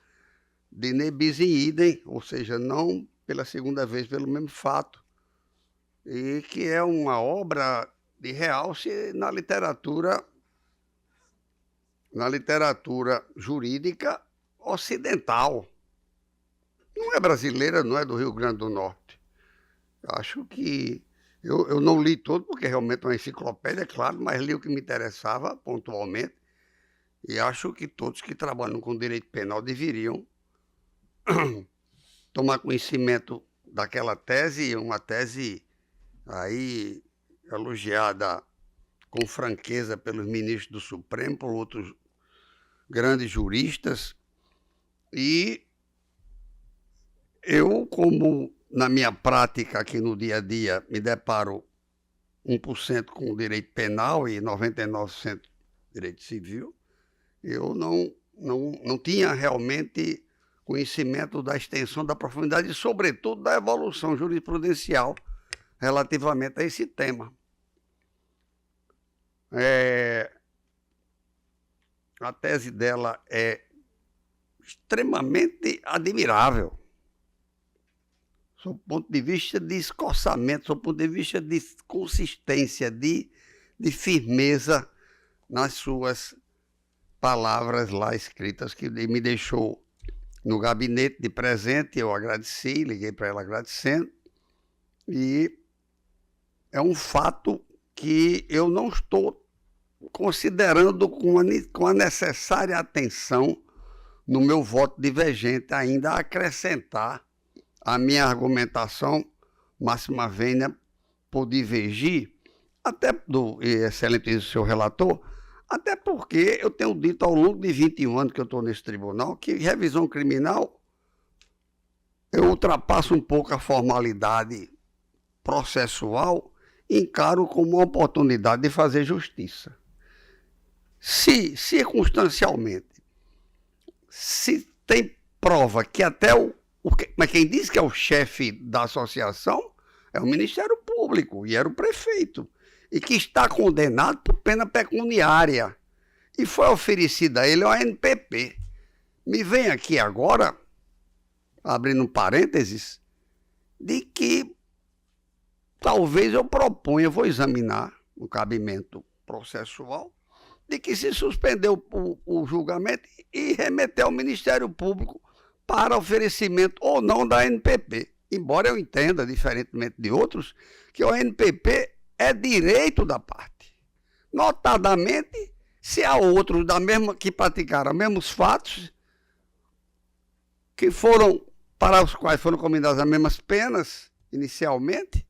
de nebis in idem, ou seja, não pela segunda vez pelo mesmo fato, e que é uma obra de realce na literatura jurídica ocidental. Não é brasileira, não é do Rio Grande do Norte. Acho que eu não li todo, porque realmente é uma enciclopédia, claro, mas li o que me interessava pontualmente, e acho que todos que trabalham com direito penal deveriam tomar conhecimento daquela tese, uma tese aí elogiada com franqueza pelos ministros do Supremo, por outros grandes juristas. E eu, como na minha prática aqui no dia a dia me deparo 1% com direito penal e 99% direito civil, eu não tinha realmente conhecimento da extensão, da profundidade e, sobretudo, da evolução jurisprudencial relativamente a esse tema. A tese dela é extremamente admirável, sob o ponto de vista de escorçamento, sob o ponto de vista de consistência, de firmeza nas suas palavras lá escritas, que me deixou no gabinete de presente. Eu agradeci, liguei para ela agradecendo, e é um fato que eu não estou considerando com a necessária atenção no meu voto divergente, ainda acrescentar a minha argumentação, máxima vênia, por divergir, até do excelentíssimo senhor relator, até porque eu tenho dito ao longo de 21 anos que eu estou nesse tribunal que revisão criminal eu ultrapasso um pouco a formalidade processual e encaro como uma oportunidade de fazer justiça. Se, circunstancialmente, se tem prova que até mas quem diz que é o chefe da associação é o Ministério Público e era o prefeito, e que está condenado por pena pecuniária, e foi oferecida a ele a ANPP. Me vem aqui agora, abrindo um parênteses, de que talvez eu proponha, vou examinar o cabimento processual, de que se suspendeu o julgamento e remeter ao Ministério Público para oferecimento ou não da ANPP. Embora eu entenda, diferentemente de outros, que o ANPP é direito da parte. Notadamente, se há outros que praticaram os mesmos fatos, que para os quais foram combinadas as mesmas penas inicialmente,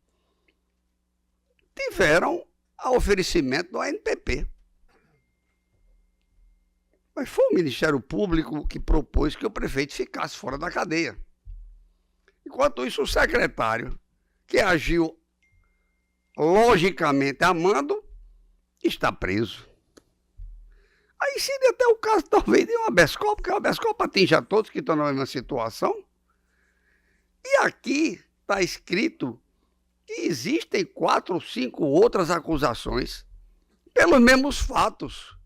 tiveram o oferecimento do ANPP. Mas foi o Ministério Público que propôs que o prefeito ficasse fora da cadeia. Enquanto isso, o secretário, que agiu logicamente amando, está preso. Aí seria até o caso, talvez, de um habeas corpus, porque o habeas corpus atinge a todos que estão na mesma situação. E aqui está escrito que existem 4 ou 5 outras acusações pelos mesmos fatos.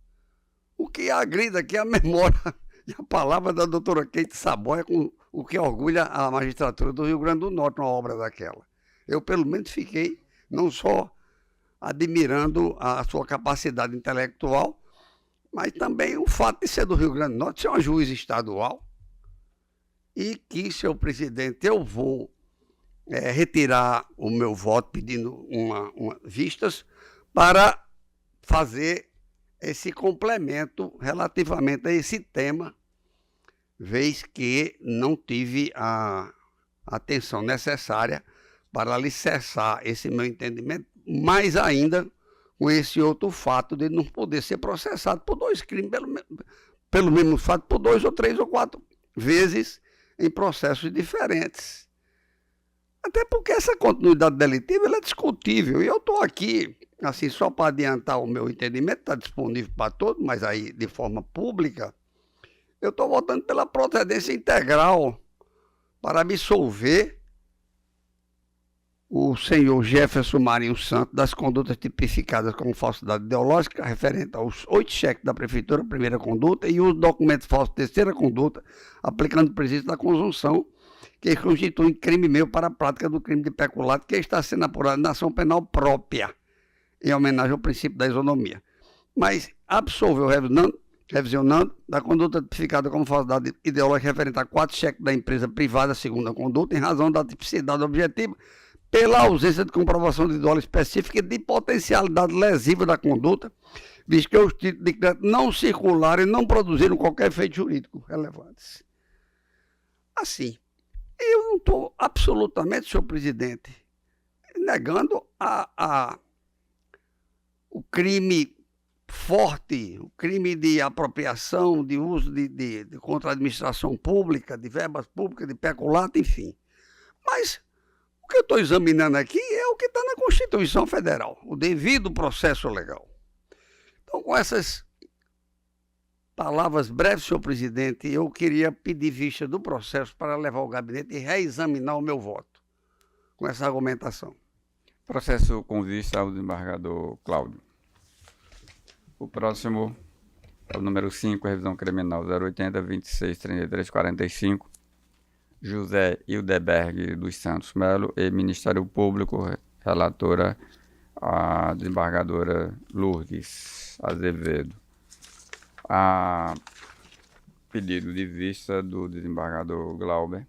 O que agrida aqui é a memória e a palavra da doutora Keite Saboia, com o que orgulha a magistratura do Rio Grande do Norte, uma obra daquela. Eu, pelo menos, fiquei não só admirando a sua capacidade intelectual, mas também o fato de ser do Rio Grande do Norte, ser uma juíza estadual, e que, senhor presidente, eu vou retirar o meu voto pedindo vistas para fazer esse complemento relativamente a esse tema, vez que não tive a atenção necessária para alicerçar esse meu entendimento, mais ainda com esse outro fato de não poder ser processado por 2 crimes, pelo mesmo fato, por 2 ou 3 ou 4 vezes em processos diferentes. Até porque essa continuidade delitiva ela é discutível, e eu estou aqui, assim, só para adiantar o meu entendimento, está disponível para todos, mas aí de forma pública, eu estou votando pela procedência integral para absolver o senhor Jefferson Marinho Santos das condutas tipificadas como falsidade ideológica, referente aos 8 cheques da Prefeitura, primeira conduta, e os documentos falsos, terceira conduta, aplicando o princípio da conjunção, que constitui crime meu para a prática do crime de peculato, que está sendo apurado na ação penal própria, em homenagem ao princípio da isonomia. Mas absolveu revisionando da conduta tipificada como falsidade ideológica referente a 4 cheques da empresa privada, segunda conduta, em razão da tipicidade objetiva, pela ausência de comprovação de dolo específica e de potencialidade lesiva da conduta, visto que os títulos de crédito não circularam e não produziram qualquer efeito jurídico relevante. Assim, eu não estou absolutamente, senhor presidente, negando o crime forte, o crime de apropriação, de uso contra a administração pública, de verbas públicas, de peculato, enfim. Mas o que eu estou examinando aqui é o que está na Constituição Federal, o devido processo legal. Então, com essas palavras breves, senhor presidente. Eu queria pedir vista do processo para levar ao gabinete e reexaminar o meu voto com essa argumentação. Processo com vista ao desembargador Cláudio. O próximo é o número 5, revisão criminal 080 26 33 45, José Hildeberg dos Santos Melo e Ministério Público, relatora a desembargadora Lourdes Azevedo. A pedido de vista do desembargador Glauber,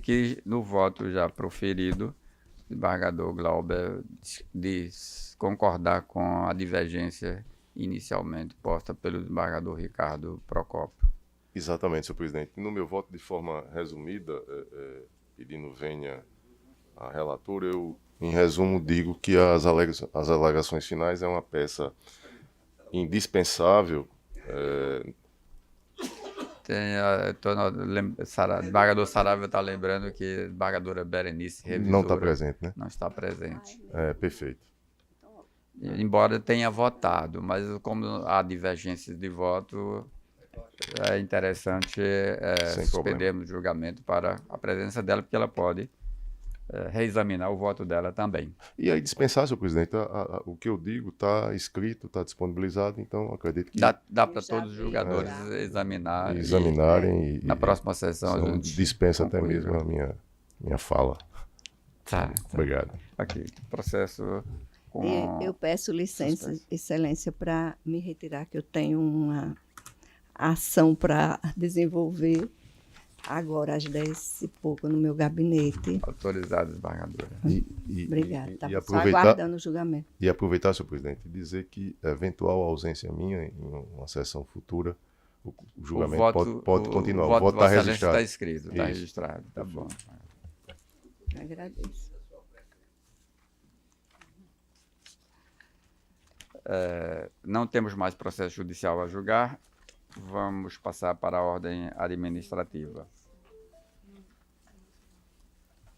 que no voto já proferido, o desembargador Glauber diz concordar com a divergência inicialmente posta pelo desembargador Ricardo Procópio. Exatamente, senhor presidente. No meu voto, de forma resumida, pedindo vênia à relatora, eu, em resumo, digo que as alegações finais é uma peça indispensável. O desembargador Saravia está lembrando que a desembargadora Berenice, revisora, não está presente, né? Não está presente. Perfeito. Embora tenha votado, mas como há divergências de voto, é interessante suspendermos o julgamento para a presença dela, porque ela pode reexaminar o voto dela também. E aí dispensar, senhor presidente, o que eu digo está escrito, está disponibilizado, então acredito que... Dá para todos os julgadores examinarem e na próxima sessão a gente dispensa até mesmo a minha fala. Tá. Obrigado. Aqui, processo com... Eu peço licença, excelência, para me retirar, que eu tenho uma ação para desenvolver agora às 10h no meu gabinete. Autorizado, desembargadora. Obrigada. Estava só aproveitar, aguardando o julgamento. E aproveitar, senhor presidente, e dizer que eventual ausência minha em uma sessão futura, o julgamento pode continuar. O voto está registrado. Está escrito, está registrado. Tá bom. Agradeço. Não temos mais processo judicial a julgar. Vamos passar para a ordem administrativa.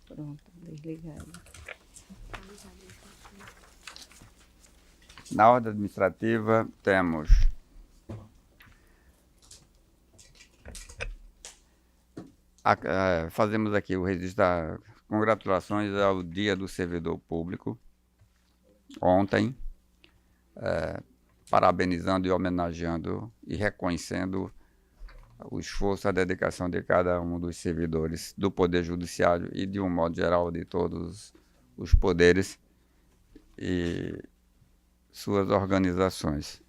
Pronto, desligado. Na ordem administrativa temos fazemos aqui o registro das congratulações ao Dia do Servidor Público, ontem, parabenizando e homenageando e reconhecendo o esforço, a dedicação de cada um dos servidores do Poder Judiciário e, de um modo geral, de todos os poderes e suas organizações.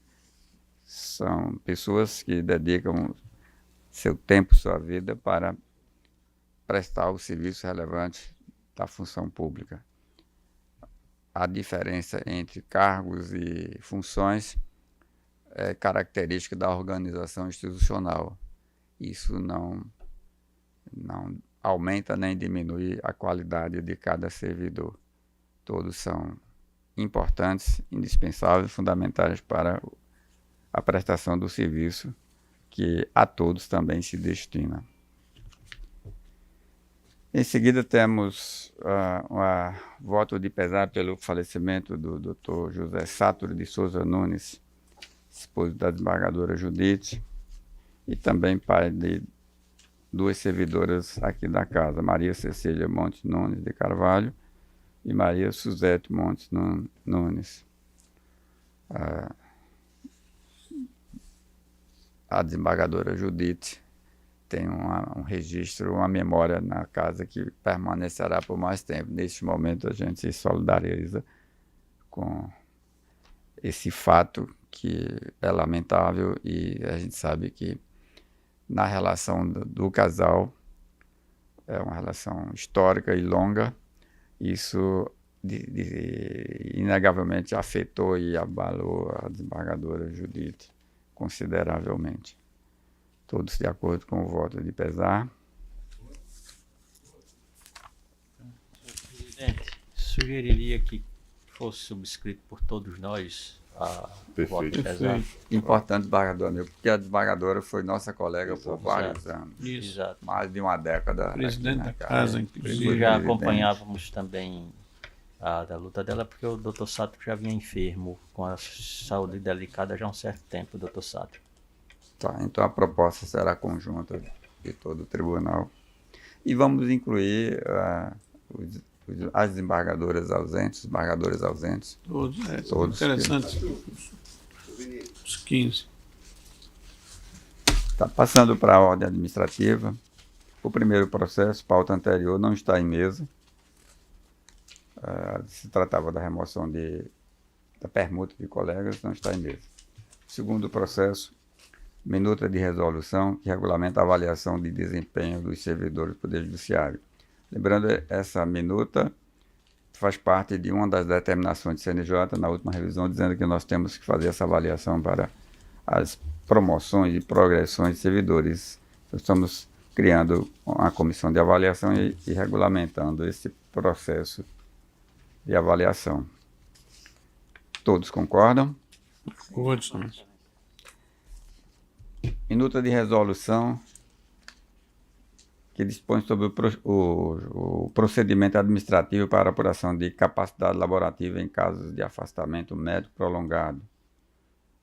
São pessoas que dedicam seu tempo, sua vida para prestar o serviço relevante da função pública. A diferença entre cargos e funções é característica da organização institucional. Isso não aumenta nem diminui a qualidade de cada servidor. Todos são importantes, indispensáveis, fundamentais para a prestação do serviço que a todos também se destina. Em seguida, temos voto de pesar pelo falecimento do Dr. José Sátiro de Souza Nunes, esposo da desembargadora Judite, e também pai de duas servidoras aqui da casa, Maria Cecília Montes Nunes de Carvalho e Maria Suzete Montes Nunes. A desembargadora Judite tem um registro, uma memória na casa que permanecerá por mais tempo. Neste momento, a gente se solidariza com esse fato que é lamentável, e a gente sabe que na relação do casal, é uma relação histórica e longa, isso inegavelmente afetou e abalou a desembargadora Judite consideravelmente. Todos de acordo com o voto de pesar. Presidente, sugeriria que fosse subscrito por todos nós a voto de pesar. Importante, desembargador meu, porque a desembargadora foi nossa colega por vários anos. Isso. Mais de uma década. Presidente da casa, inclusive. Já acompanhávamos também da luta dela, porque o Dr. Sato já vinha enfermo, com a saúde delicada já há um certo tempo, Dr. Sato. Tá, então a proposta será conjunta de todo o tribunal. E vamos incluir as desembargadoras ausentes, os desembargadores ausentes. Todos, interessante. Os 15. Tá, passando para a ordem administrativa. O primeiro processo, pauta anterior, não está em mesa. Se tratava da remoção da permuta de colegas, não está em mesa. Segundo processo, minuta de resolução que regulamenta a avaliação de desempenho dos servidores do Poder Judiciário. Lembrando, essa minuta faz parte de uma das determinações de CNJ na última revisão, dizendo que nós temos que fazer essa avaliação para as promoções e progressões de servidores. Nós estamos criando uma comissão de avaliação e regulamentando esse processo de avaliação. Todos concordam? Todos. Minuta de resolução que dispõe sobre o procedimento administrativo para apuração de capacidade laborativa em casos de afastamento médico prolongado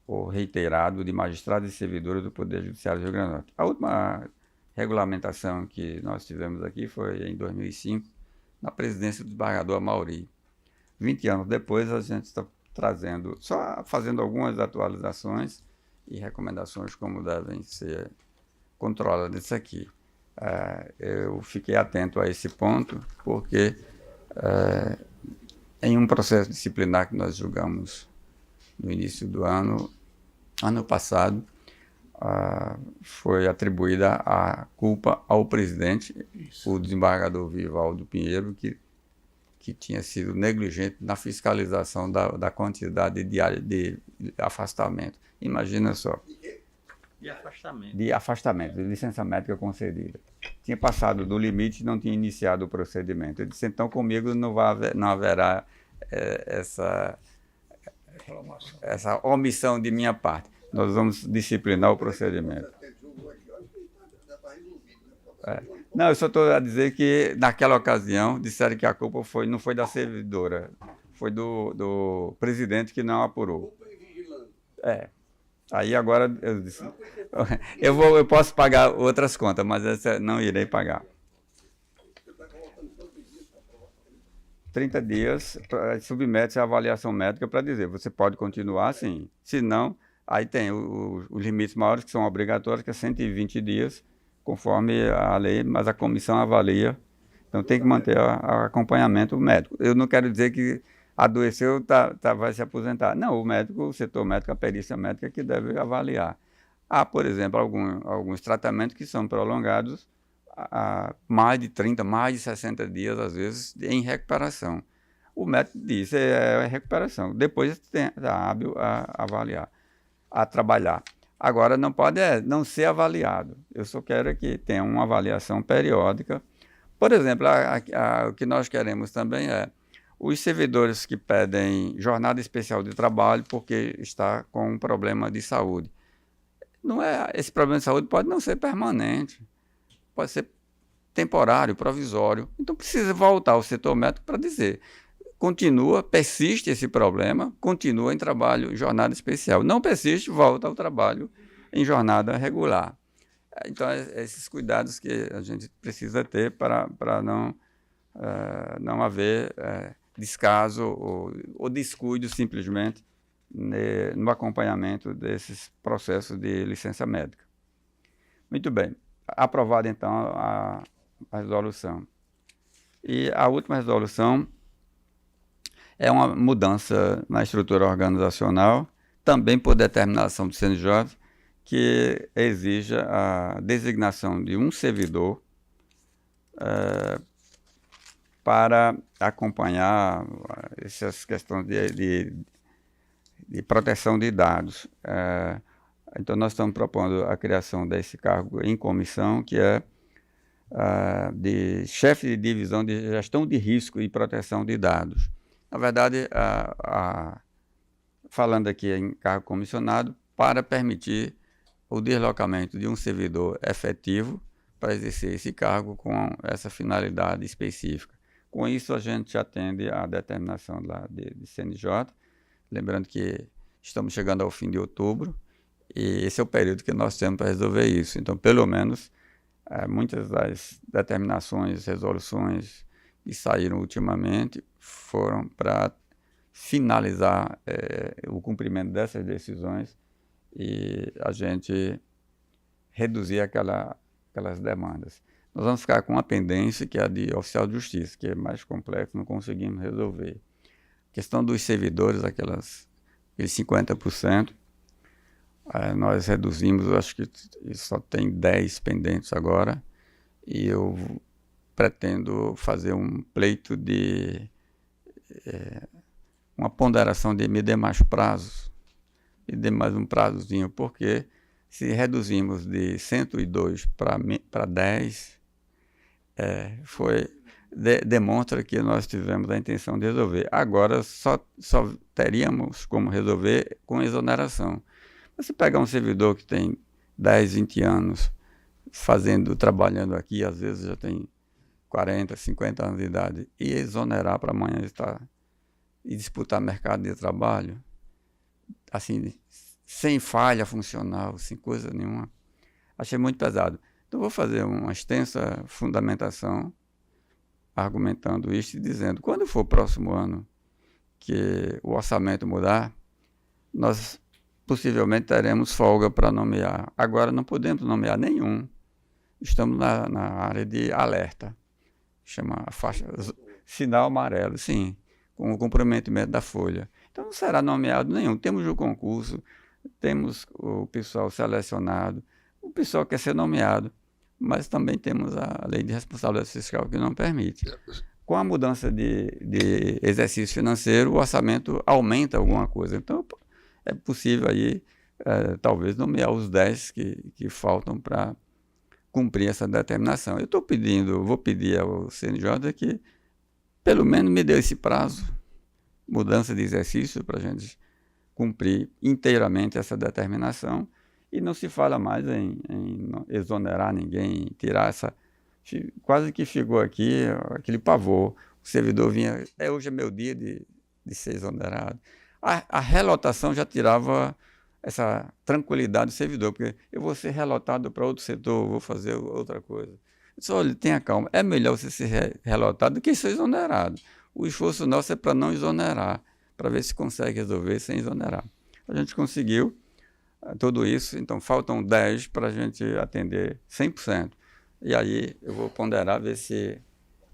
ou reiterado de magistrados e servidores do Poder Judiciário do Rio Grande do Norte. A última regulamentação que nós tivemos aqui foi em 2005, na presidência do desembargador Amauri. 20 anos depois, a gente está trazendo, só fazendo algumas atualizações e recomendações como devem ser controladas isso aqui. Eu fiquei atento a esse ponto porque em um processo disciplinar que nós julgamos no início do ano passado, foi atribuída a culpa ao presidente, o desembargador Vivaldo Pinheiro, que tinha sido negligente na fiscalização da quantidade diária de afastamento. Imagina só. De afastamento, de licença médica concedida. Tinha passado do limite e não tinha iniciado o procedimento. Eu disse, então comigo não haverá essa omissão de minha parte. Nós vamos disciplinar o procedimento. Não, eu só estou a dizer que naquela ocasião disseram que a culpa não foi da servidora, foi do presidente que não apurou. Aí agora eu disse, eu posso pagar outras contas, mas essa não irei pagar. 30 dias, submete-se à avaliação médica para dizer, você pode continuar assim, se não, aí tem os limites maiores que são obrigatórios, que é 120 dias, conforme a lei, mas a comissão avalia, então tem que manter o acompanhamento médico. Eu não quero dizer que adoeceu, vai se aposentar. Não, o médico, o setor médico, a perícia médica que deve avaliar. Há, por exemplo, alguns tratamentos que são prolongados a mais de 30, mais de 60 dias, às vezes, em recuperação. O médico diz, é recuperação. Depois está hábil a avaliar, a trabalhar. Agora, não pode não ser avaliado. Eu só quero que tenha uma avaliação periódica. Por exemplo, o que nós queremos também é os servidores que pedem jornada especial de trabalho porque está com um problema de saúde. Esse problema de saúde pode não ser permanente, pode ser temporário, provisório. Então precisa voltar ao setor médico para dizer, persiste esse problema, continua em trabalho, jornada especial. Não persiste, volta ao trabalho em jornada regular. Então, esses cuidados que a gente precisa ter para não haver descaso ou descuido simplesmente no acompanhamento desses processos de licença médica. Muito bem. Aprovada, então, a resolução. E a última resolução é uma mudança na estrutura organizacional, também por determinação do CNJ, que exija a designação de um servidor para acompanhar essas questões de proteção de dados. Então, nós estamos propondo a criação desse cargo em comissão, que é de chefe de divisão de gestão de risco e proteção de dados. Na verdade, falando aqui em cargo comissionado, para permitir o deslocamento de um servidor efetivo para exercer esse cargo com essa finalidade específica. Com isso, a gente atende à determinação lá de CNJ, lembrando que estamos chegando ao fim de outubro, e esse é o período que nós temos para resolver isso. Então, pelo menos, muitas das determinações, resoluções que saíram ultimamente foram para finalizar o cumprimento dessas decisões e a gente reduzir aquelas demandas. Nós vamos ficar com uma pendência, que é a de oficial de justiça, que é mais complexo, não conseguimos resolver. A questão dos servidores, aqueles 50%, nós reduzimos, eu acho que só tem 10 pendentes agora, e eu pretendo fazer um pleito de uma ponderação de me dê mais prazos, me dê mais um prazozinho, porque se reduzimos de 102 para 10, demonstra que nós tivemos a intenção de resolver. Agora só teríamos como resolver com exoneração. Você pegar um servidor que tem 10, 20 anos trabalhando aqui, às vezes já tem 40, 50 anos de idade, e exonerar para amanhã estar e disputar mercado de trabalho, assim, sem falha funcional, sem coisa nenhuma, achei muito pesado. Então, vou fazer uma extensa fundamentação, argumentando isso e dizendo, quando for o próximo ano que o orçamento mudar, nós possivelmente teremos folga para nomear. Agora não podemos nomear nenhum. Estamos na área de alerta, chama a faixa, sinal amarelo, sim, com o comprometimento da folha. Então não será nomeado nenhum. Temos o concurso, temos o pessoal selecionado, o pessoal quer ser nomeado, mas também temos a lei de responsabilidade fiscal que não permite. Com a mudança de exercício financeiro, o orçamento aumenta alguma coisa. Então é possível aí, talvez, nomear os 10 que faltam para cumprir essa determinação. Eu vou pedir ao CNJ que pelo menos me dê esse prazo, mudança de exercício, para a gente cumprir inteiramente essa determinação, e não se fala mais em exonerar ninguém, tirar essa... Quase que ficou aqui aquele pavor. O servidor vinha, hoje é meu dia de ser exonerado. A relotação já tirava essa tranquilidade do servidor, porque eu vou ser relotado para outro setor, vou fazer outra coisa. Eu disse, olha, tenha calma, é melhor você ser relotado do que ser exonerado. O esforço nosso é para não exonerar, para ver se consegue resolver sem exonerar. A gente conseguiu tudo isso, então faltam 10 para a gente atender 100%. E aí eu vou ponderar, ver se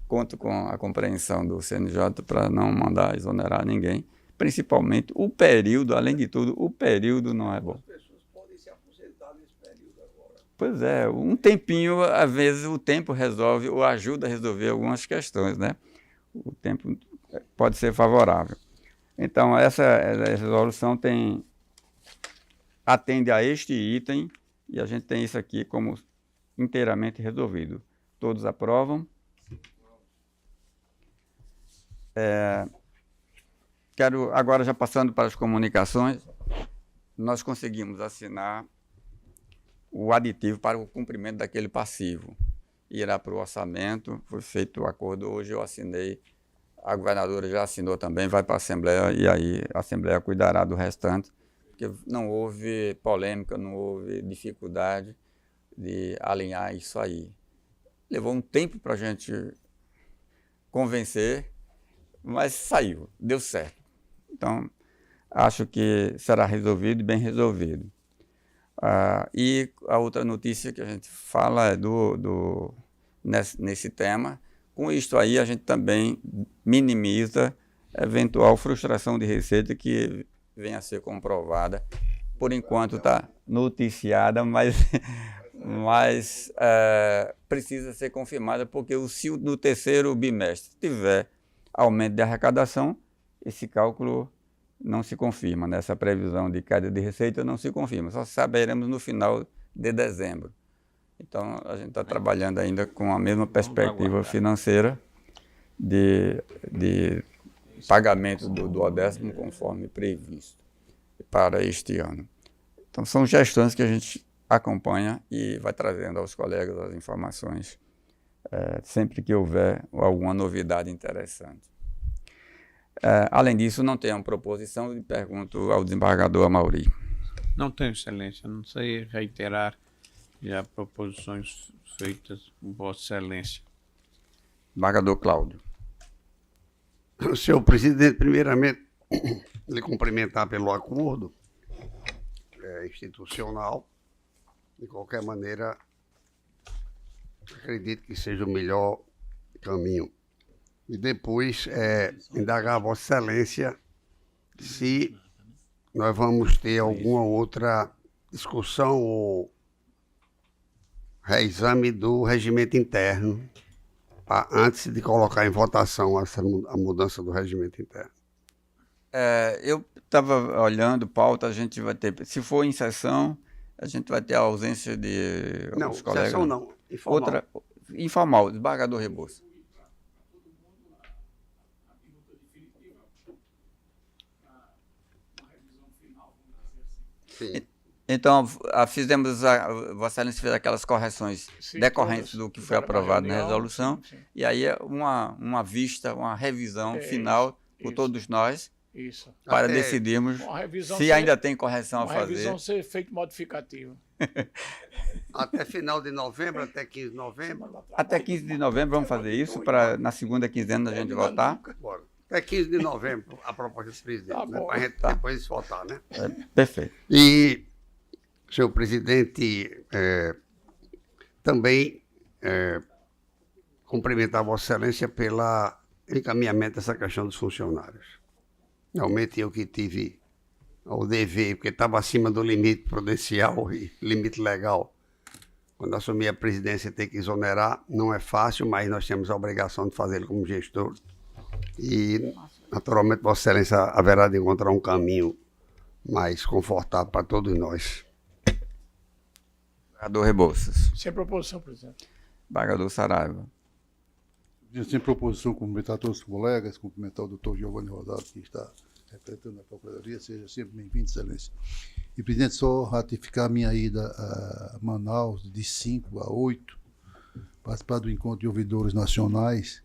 conto com a compreensão do CNJ para não mandar exonerar ninguém, principalmente o período, além de tudo, o período não é bom. As pessoas podem se aposentar nesse período agora. Pois é, um tempinho, às vezes o tempo resolve ou ajuda a resolver algumas questões, né? O tempo pode ser favorável. Então, essa resolução atende a este item e a gente tem isso aqui como inteiramente resolvido. Todos aprovam? Quero, agora já passando para as comunicações, nós conseguimos assinar o aditivo para o cumprimento daquele passivo. Irá para o orçamento, foi feito o acordo, hoje eu assinei, a governadora já assinou também, vai para a Assembleia, e aí a Assembleia cuidará do restante, porque não houve polêmica, não houve dificuldade de alinhar isso aí. Levou um tempo para a gente convencer, mas saiu, deu certo. Então, acho que será resolvido e bem resolvido. E a outra notícia que a gente fala é nesse tema. Com isto aí, a gente também minimiza eventual frustração de receita que venha a ser comprovada. Por enquanto está noticiada, mas precisa ser confirmada, porque se no terceiro bimestre tiver aumento de arrecadação, esse cálculo não se confirma, né? Essa previsão de queda de receita não se confirma, só saberemos no final de dezembro. Então, a gente está trabalhando ainda com a mesma perspectiva financeira de pagamento do 10º conforme previsto para este ano. Então, são gestões que a gente acompanha e vai trazendo aos colegas as informações sempre que houver alguma novidade interessante. Além disso, não tenho proposição e pergunto ao desembargador Amaury. Não tenho, Excelência. Não sei reiterar já proposições feitas por Vossa Excelência. Desembargador Cláudio. Senhor presidente, primeiramente, lhe cumprimentar pelo acordo institucional. De qualquer maneira, acredito que seja o melhor caminho. E depois, indagar a Vossa Excelência se nós vamos ter alguma outra discussão ou reexame do regimento interno antes de colocar em votação a mudança do regimento interno. Eu estava olhando pauta, a gente vai ter, se for em sessão, a gente vai ter a ausência de alguns colegas. Não, sessão não, informal. Informal, desembargador Rebouças. Sim. Então, fizemos, Vossa Excelência fez aquelas correções decorrentes do que foi aprovado na resolução, sim. E aí uma vista, uma revisão final por todos nós, para decidirmos se ainda tem correção a fazer. Uma revisão ser feita modificativa. Até final de novembro, até 15 de novembro. Até 15 de novembro vamos fazer isso, para na segunda quinzena a gente votar. Bora. Até 15 de novembro, a proposta do presidente, né? Para a gente depois votar, né? Perfeito. E, senhor presidente, também cumprimentar a Vossa Excelência pelo encaminhamento dessa questão dos funcionários. Realmente eu que tive o dever, porque estava acima do limite prudencial e limite legal. Quando assumi a presidência, ter que exonerar não é fácil, mas nós temos a obrigação de fazê-lo como gestor. E, naturalmente, Vossa Excelência haverá de encontrar um caminho mais confortável para todos nós. Desembargador Rebouças. Sem proposição, presidente. Desembargador Saraiva. Sem proposição, cumprimentar todos os colegas, cumprimentar o doutor Giovanni Rosado, que está representando a Procuradoria, seja sempre bem-vindo, Excelência. E, presidente, só ratificar a minha ida a Manaus de 5 a 8, participar do encontro de ouvidores nacionais,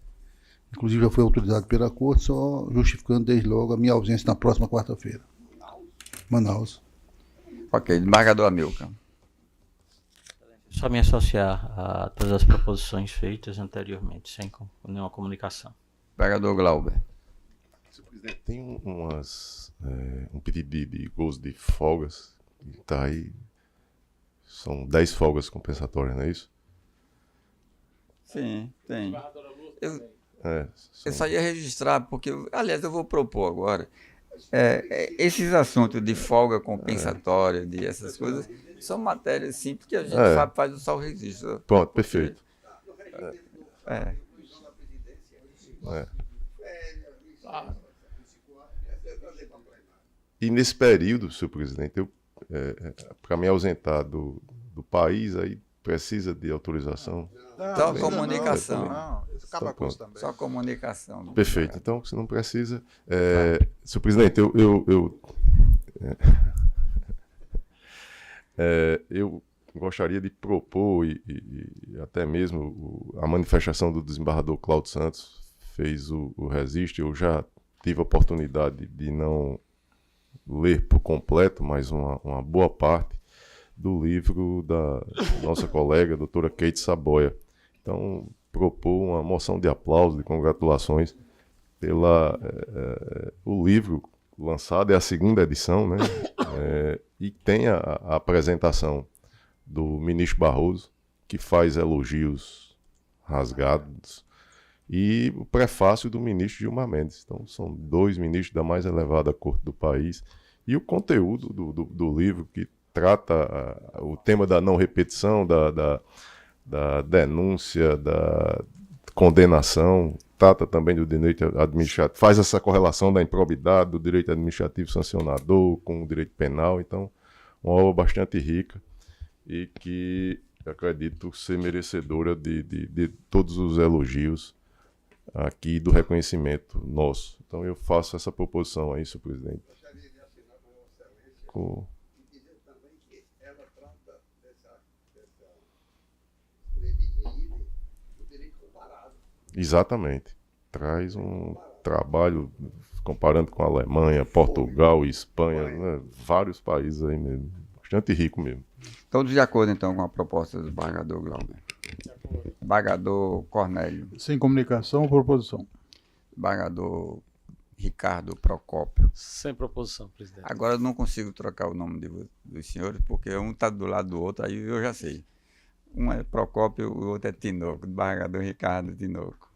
inclusive já foi autorizado pela Corte, só justificando desde logo a minha ausência na próxima quarta-feira. Manaus. Ok, desembargador Amilcar. Só me associar a todas as proposições feitas anteriormente, sem nenhuma comunicação. Desembargador Glauber. Senhor presidente, tem um pedido de gozo de folgas, que está aí, são 10 folgas compensatórias, não é isso? Sim, tem. Eu só ia registrar, porque, aliás, eu vou propor agora, esses assuntos de folga compensatória, de essas coisas, são matérias simples que a gente faz só o registro. Pronto, perfeito. E nesse período, senhor presidente, para me ausentar do país, aí precisa de autorização? Só comunicação. Não, isso acaba com isso também. Só comunicação. Perfeito. Então, se não precisa... senhor presidente, eu gostaria de propor e até mesmo a manifestação do desembargador Cláudio Santos fez o registro. Eu já tive a oportunidade de não ler por completo, mas uma boa parte do livro da nossa colega, doutora Kate Saboia. Então, propor uma moção de aplauso, de congratulações pela o livro lançado, é a segunda edição, né? E tem a apresentação do ministro Barroso, que faz elogios rasgados, e o prefácio do ministro Gilmar Mendes. Então, são 2 ministros da mais elevada corte do país, e o conteúdo do livro, que trata o tema da não repetição, da denúncia, da condenação, trata também do direito administrativo, faz essa correlação da improbidade do direito administrativo sancionador com o direito penal. Então, uma obra bastante rica e que acredito ser merecedora de todos os elogios aqui, do reconhecimento nosso. Então, eu faço essa proposição aí, senhor presidente. Exatamente. Traz um trabalho comparando com a Alemanha, Portugal, Espanha, né? Vários países aí mesmo. Bastante rico mesmo. Todos de acordo, então, com a proposta do desembargador Glauber. Desembargador Cornélio. Sem comunicação ou proposição? Desembargador Ricardo Procópio. Sem proposição, presidente. Agora eu não consigo trocar o nome dos senhores, porque um está do lado do outro, aí eu já sei. Um é Procópio, o outro é Tinoco, desembargador Ricardo Tinoco.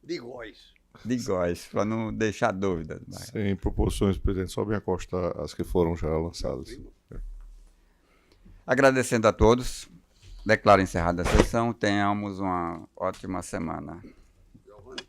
De Góis. De Góis, para não deixar dúvida. Sem proposições, presidente, só bem acostar as que foram já lançadas. Agradecendo a todos, declaro encerrada a sessão, tenhamos uma ótima semana. Giovanni.